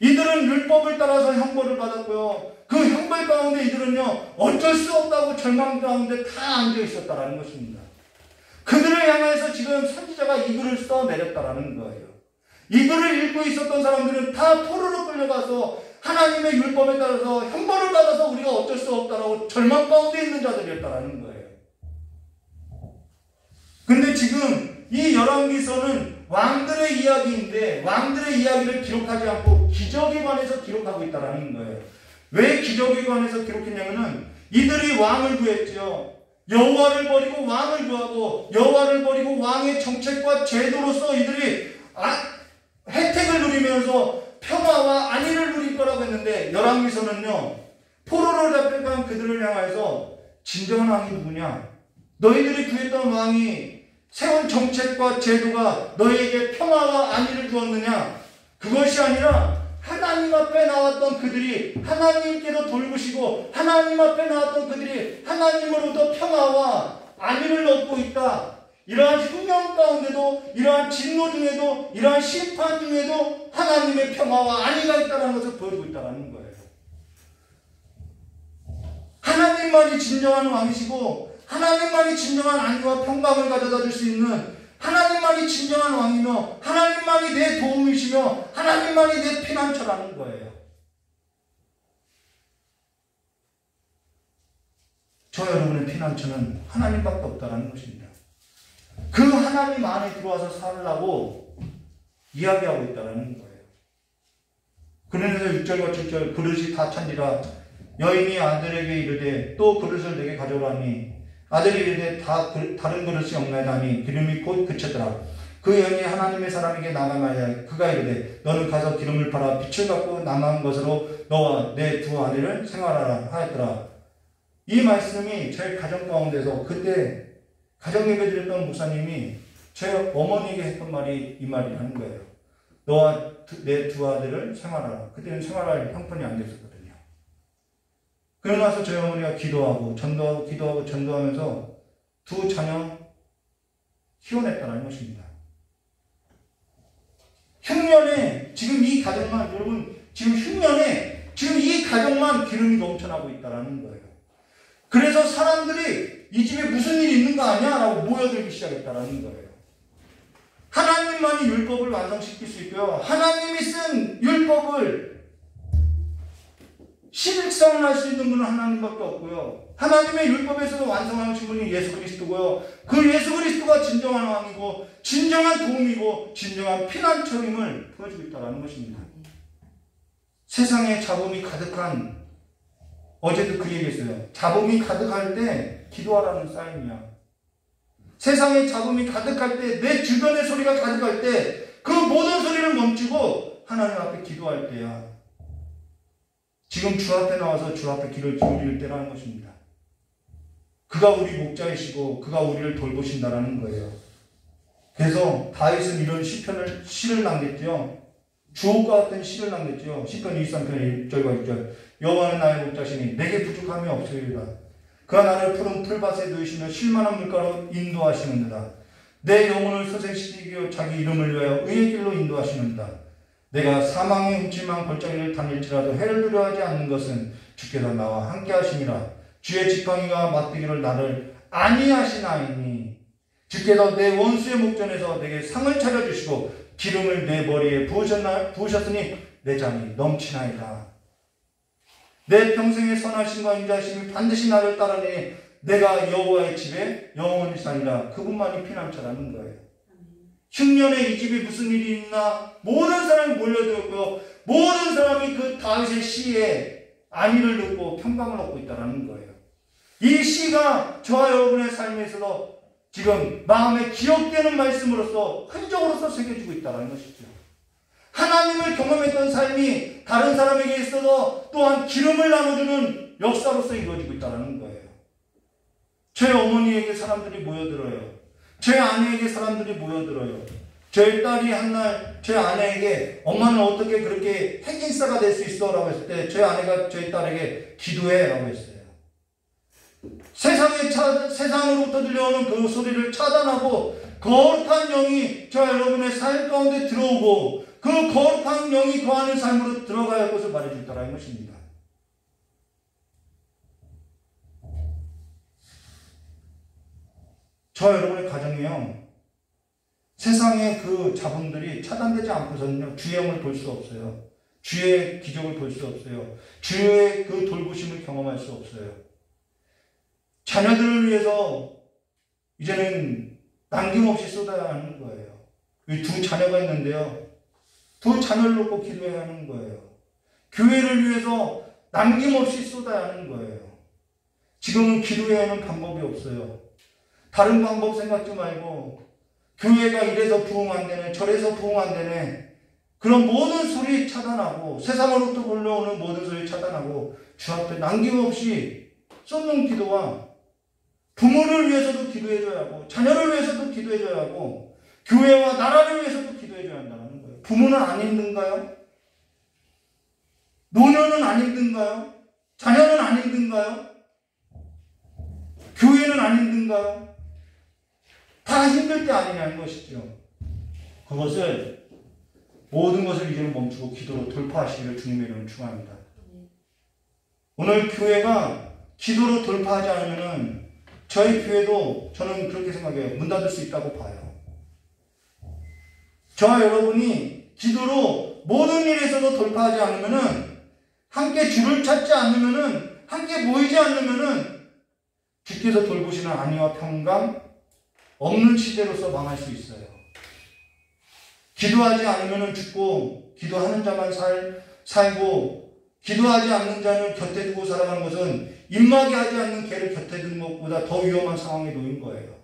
이들은 율법을 따라서 형벌을 받았고요. 그 형벌 가운데 이들은요, 어쩔 수 없다고 절망 가운데 다 앉아 있었다라는 것입니다. 그들을 향해서 지금 선지자가 이 글을 써내렸다라는 거예요. 이 글을 읽고 있었던 사람들은 다 포로로 끌려가서 하나님의 율법에 따라서 형벌을 받아서 우리가 어쩔 수 없다라고 절망 가운데 있는 자들이었다라는 거예요. 근데 지금 이 열왕기서는 왕들의 이야기인데 왕들의 이야기를 기록하지 않고 기적에 관해서 기록하고 있다는 거예요. 왜 기적에 관해서 기록했냐면은 이들이 왕을 구했죠. 여호와를 버리고 왕을 구하고 여호와를 버리고 왕의 정책과 제도로서 이들이 혜택을 누리면서 평화와 안위를 누릴 거라고 했는데 열왕기서는요, 포로로 잡혀간 그들을 향해서 진정한 왕이 누구냐? 너희들이 구했던 왕이 세운 정책과 제도가 너희에게 평화와 안위를 주었느냐? 그것이 아니라 하나님 앞에 나왔던 그들이 하나님께서 돌보시고 하나님 앞에 나왔던 그들이 하나님으로부터 평화와 안위를 얻고 있다. 이러한 흉년 가운데도 이러한 진노 중에도 이러한 심판 중에도 하나님의 평화와 안위가 있다는 것을 보여주고 있다는 거예요. 하나님만이 진정한 왕이시고 하나님만이 진정한 안위와 평강을 가져다 줄 수 있는 하나님만이 진정한 왕이며 하나님만이 내 도움이시며 하나님만이 내 피난처라는 거예요. 저 여러분의 피난처는 하나님밖에 없다는 것입니다. 그 하나님 안에 들어와서 살라고 이야기하고 있다는 거예요. 그러면서 6절과 7절 그릇이 다 찬지라 여인이 아들에게 이르되 또 그릇을 내게 가져오라니 아들이 이르되 다른 그릇이 없나이다 하니 기름이 곧 그쳤더라. 그 여인이 하나님의 사람에게 나가마야 그가 이르되 너는 가서 기름을 팔아 빛을 갖고 남은 것으로 너와 내 두 아내를 생활하라 하였더라. 이 말씀이 저희 가정 가운데서 그때 가정 예배 드렸던 목사님이 제 어머니에게 했던 말이 이 말이라는 거예요. 너와 내 두 아들을 생활하라. 그때는 생활할 형편이 안 됐었거든요. 그러고 나서 저희 어머니가 기도하고 전도하면서 두 자녀 키워냈다는 것입니다. 흉년에 지금 이 가정만, 여러분 지금 흉년에 지금 이 가정만 기름이 넘쳐나고 있다는 거예요. 그래서 사람들이 이 집에 무슨 일이 있는 거 아니야? 라고 모여들기 시작했다는 거예요. 하나님만이 율법을 완성시킬 수 있고요. 하나님이 쓴 율법을 실행할 수 있는 분은 하나님밖에 없고요. 하나님의 율법에서도 완성하신 분이 예수 그리스도고요. 그 예수 그리스도가 진정한 왕이고 진정한 도움이고 진정한 피난처임을 보여주고 있다는 것입니다. 세상에 잡음이 가득한, 어제도 그 얘기했어요. 잡음이 가득할 때 기도하라는 사인이야. 세상에 잡음이 가득할 때, 내 주변의 소리가 가득할 때 그 모든 소리를 멈추고 하나님 앞에 기도할 때야. 지금 주 앞에 나와서 주 앞에 귀를 기울일 때라는 것입니다. 그가 우리 목자이시고 그가 우리를 돌보신다라는 거예요. 그래서 다윗은 이런 시를 남겼죠. 주옥과 같은 시를 남겼죠. 시편 23편 1절과 6절. 여호와는 나의 목자시니 내게 부족함이 없으리라. 그가 나를 푸른 풀밭에 누이시며 쉴만한 물가로 인도하시는도다. 내 영혼을 소생시키고 자기 이름을 위하여 의의 길로 인도하시는도다. 내가 사망의 훔침한 골짜기를 다닐지라도 해를 두려워하지 않는 것은 주께서 나와 함께 하시니라. 주의 지팡이가 맞대기를 나를 안위하시나이니 주께서 내 원수의 목전에서 내게 상을 차려주시고 기름을 내 머리에 부으셨으니 내 잔이 넘치나이다. 내 평생의 선하심과 인자하심이 반드시 나를 따르니 내가 여호와의 집에 영원히 사니라. 그분만이 피난처라는 거예요. 흉년에 이 집에 무슨 일이 있나 모든 사람이 몰려들었고요. 모든 사람이 그 다윗의 시에 안위를 듣고 평강을 얻고 있다는 거예요. 이 시가 저와 여러분의 삶에 있어서 지금 마음에 기억되는 말씀으로서 흔적으로서 새겨지고 있다는 것이죠. 하나님을 경험했던 삶이 다른 사람에게 있어서 또한 기름을 나눠주는 역사로서 이루어지고 있다는 거예요. 제 어머니에게 사람들이 모여들어요. 제 아내에게 사람들이 모여들어요. 제 딸이 한날 제 아내에게 엄마는 어떻게 그렇게 핵인싸가 될 수 있어? 라고 했을 때 제 아내가 제 딸에게 기도해 라고 했어요. 세상으로부터 들려오는 그 소리를 차단하고 거룩한 영이 저와 여러분의 삶 가운데 들어오고 그 거룩한 영이 거하는 삶으로 들어가야 할 것을 말해주겠다는 것입니다. 저와 여러분의 가정이요, 세상의 그 자본들이 차단되지 않고서는요 주의 영을 볼 수 없어요. 주의 기적을 볼 수 없어요. 주의 그 돌보심을 경험할 수 없어요. 자녀들을 위해서 이제는 남김없이 쏟아야 하는 거예요. 이 두 자녀가 있는데요, 두 자녀를 놓고 기도해야 하는 거예요. 교회를 위해서 남김없이 쏟아야 하는 거예요. 지금은 기도해야 하는 방법이 없어요. 다른 방법 생각지 말고 교회가 이래서 부흥 안 되네, 저래서 부흥 안 되네, 그런 모든 소리 차단하고 세상으로부터 몰려오는 모든 소리 차단하고 주 앞에 남김없이 쏟는 기도와 부모를 위해서도 기도해줘야 하고 자녀를 위해서도 기도해줘야 하고 교회와 나라를 위해서도 기도해줘야 한다는 거예요. 부모는 안 힘든가요? 노년은 안 힘든가요? 자녀는 안 힘든가요? 교회는 안 힘든가요? 다 힘들 때 아니냐는 것이죠. 그것을 모든 것을 이제는 멈추고 기도로 돌파하시기를 주님의 이름으로 축원합니다. 오늘 교회가 기도로 돌파하지 않으면은 저희 교회도 저는 그렇게 생각해요. 문 닫을 수 있다고 봐요. 저와 여러분이 기도로 모든 일에서도 돌파하지 않으면은, 함께 주를 찾지 않으면은, 함께 모이지 않으면은 주께서 돌보시는 안위와 평강 없는 시대로서 망할 수 있어요. 기도하지 않으면 죽고 기도하는 자만 살고 기도하지 않는 자는 곁에 두고 살아가는 것은 입마개 하지 않는 개를 곁에 두는 것보다 더 위험한 상황에 놓인 거예요.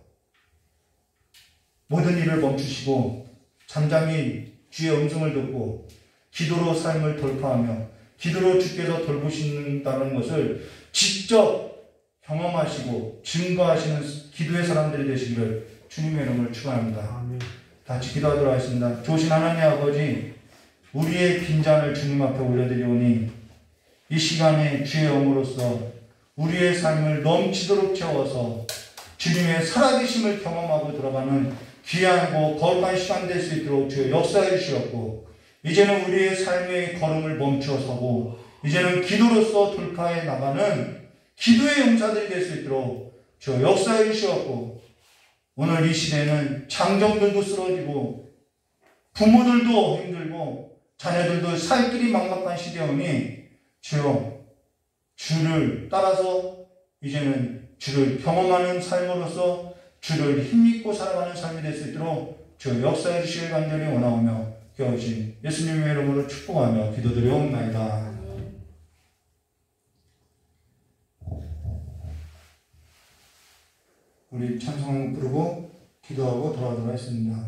모든 일을 멈추시고 잠잠히 주의 음성을 듣고 기도로 삶을 돌파하며 기도로 주께서 돌보신다는 것을 직접 경험하시고 증거하시는 기도의 사람들이 되시기를 주님의 이름을 축원합니다. 아멘. 같이 기도하도록 하겠습니다. 좋으신 하나님 아버지, 우리의 빈잔을 주님 앞에 올려드리오니 이 시간에 주의 영으로서 우리의 삶을 넘치도록 채워서 주님의 살아계심을 경험하고 들어가는 귀하고 거룩한 시간 될 수 있도록 주여 역사해 주시옵고, 이제는 우리의 삶의 걸음을 멈추어서고 이제는 기도로서 돌파해 나가는 기도의 용사들이 될 수 있도록 주여 역사해 주시옵고, 오늘 이 시대는 장정들도 쓰러지고 부모들도 힘들고 자녀들도 살 길이 막막한 시대오니 주여 주를 따라서 이제는 주를 경험하는 삶으로서 주를 힘입고 살아가는 삶이 될 수 있도록 주여 역사해 주시길 간절히 원하오며 깨우신 예수님의 이름으로 축복하며 기도드리옵나이다. 우리 찬송 부르고 기도하고 돌아가도록 하겠습니다.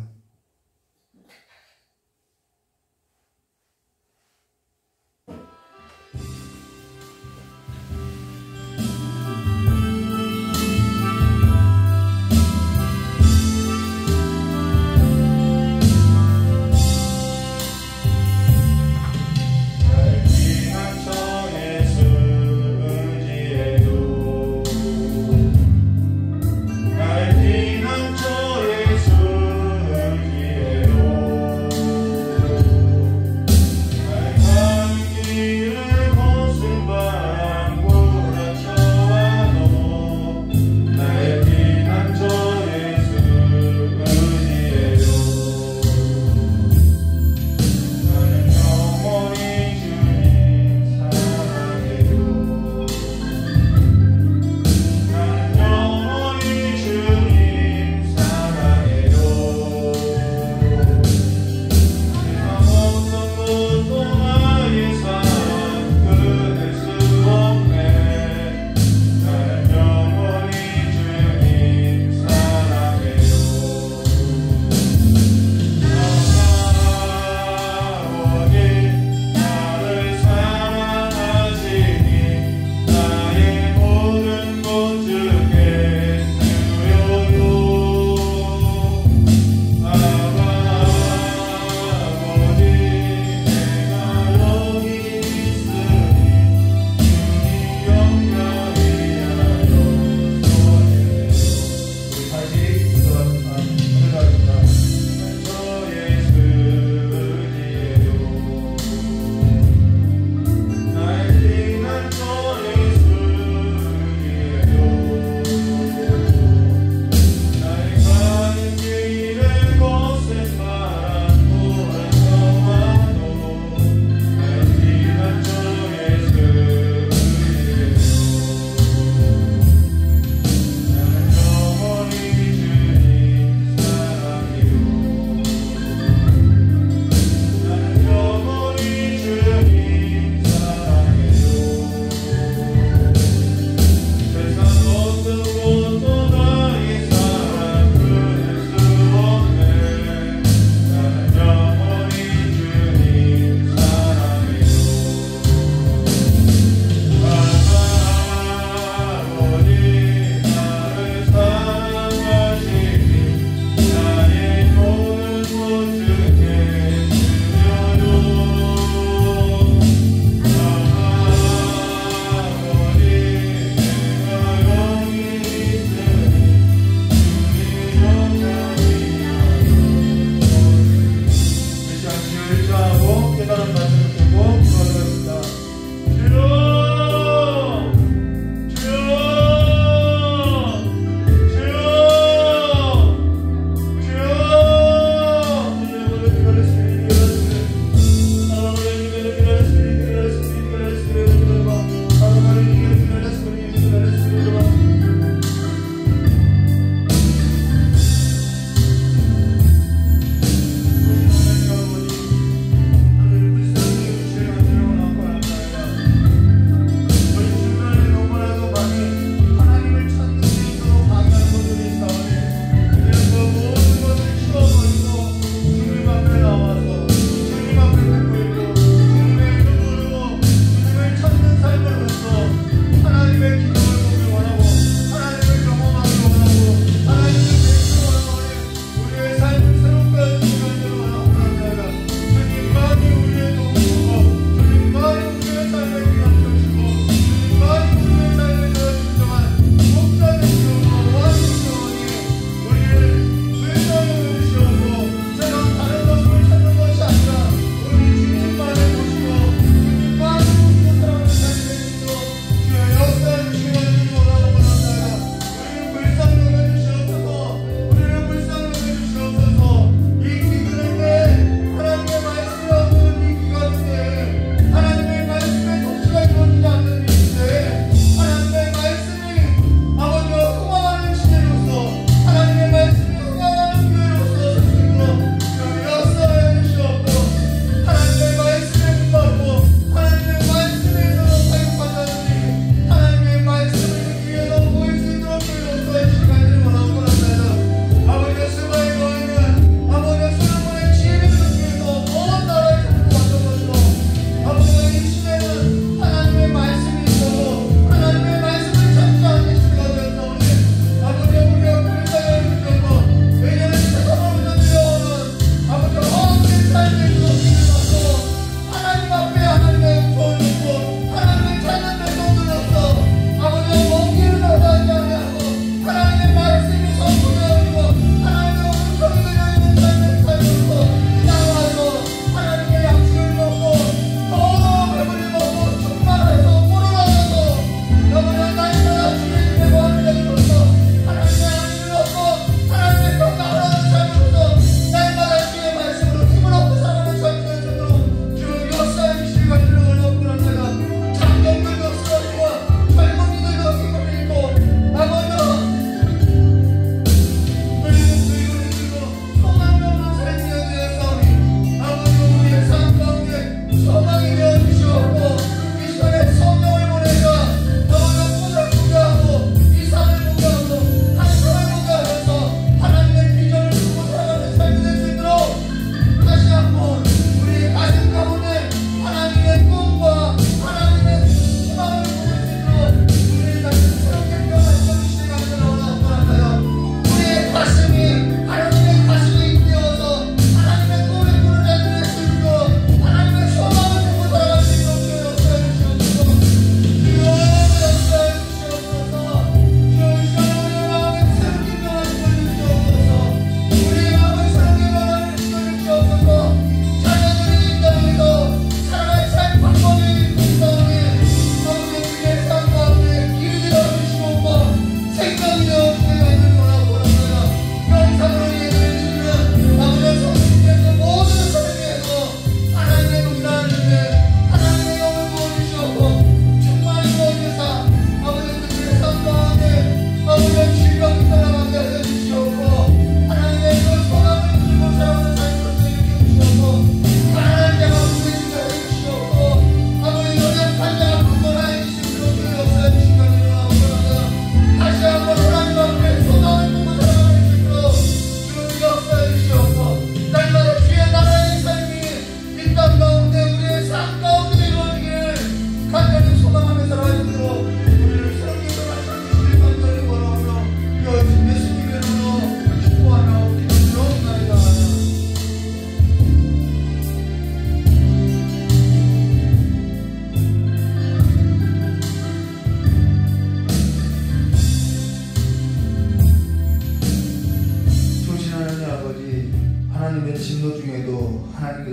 날 피난처에 숨지에도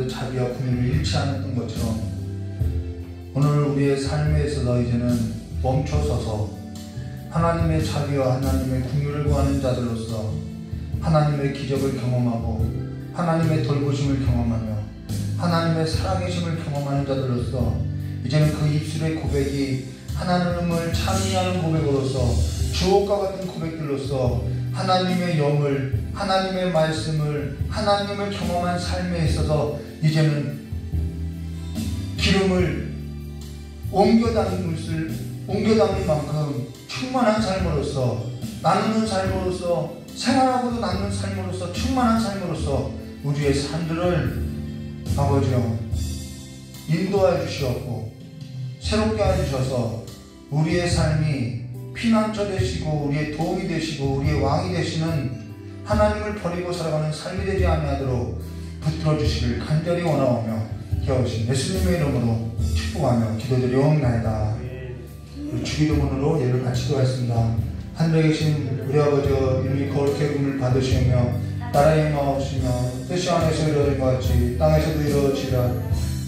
자비와 긍휼을 잃지 않았던 것처럼 오늘 우리의 삶에 있어서 이제는 멈춰서서 하나님의 자비와 하나님의 긍휼을 구하는 자들로서 하나님의 기적을 경험하고 하나님의 돌보심을 경험하며 하나님의 살아계심을 경험하는 자들로서 이제는 그 입술의 고백이 하나님을 찬미하는 고백으로서 주옥과 같은 고백들로서 하나님의 영을, 하나님의 말씀을, 하나님을 경험한 삶에 있어서 이제는 기름을 옮겨 담을 만큼 충만한 삶으로서, 나누는 삶으로서, 생활하고도 나누는 삶으로서, 충만한 삶으로서 우리의 삶들을 아버지여 인도하여 주시옵고 새롭게 해주셔서 우리의 삶이 피난처 되시고 우리의 도움이 되시고 우리의 왕이 되시는 하나님을 버리고 살아가는 삶이 되지 아니하도록 붙들어 주시길 간절히 원하오며 기어오신 예수님의 이름으로 축복하며 기도드리옵나이다. 우리 주기도문으로 예를 바치도록 하겠습니다. 하늘에 계신 우리 아버지 이름이 거룩히 부름을 받으시며 나라의 마옵시며 뜻이 안에서 이루어진 것 같이 땅에서도 이루어지라.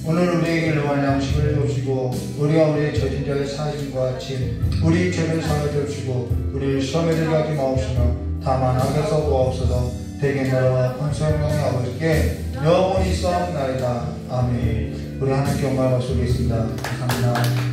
오늘 우리에게 일용할 양식을 주시고 우리가 우리의 저진 자의 사하심과 같이 우리 죄를 사하여 주시고 우리를 시험에 들게 하지 마옵시며 다만 악에서 구하옵소서. 대개 나라와 권세와 영광의 아버지께 영원히 있사옵나이다. 아멘. 우리 하나님께 영광을 받으시겠습니다. 감사합니다.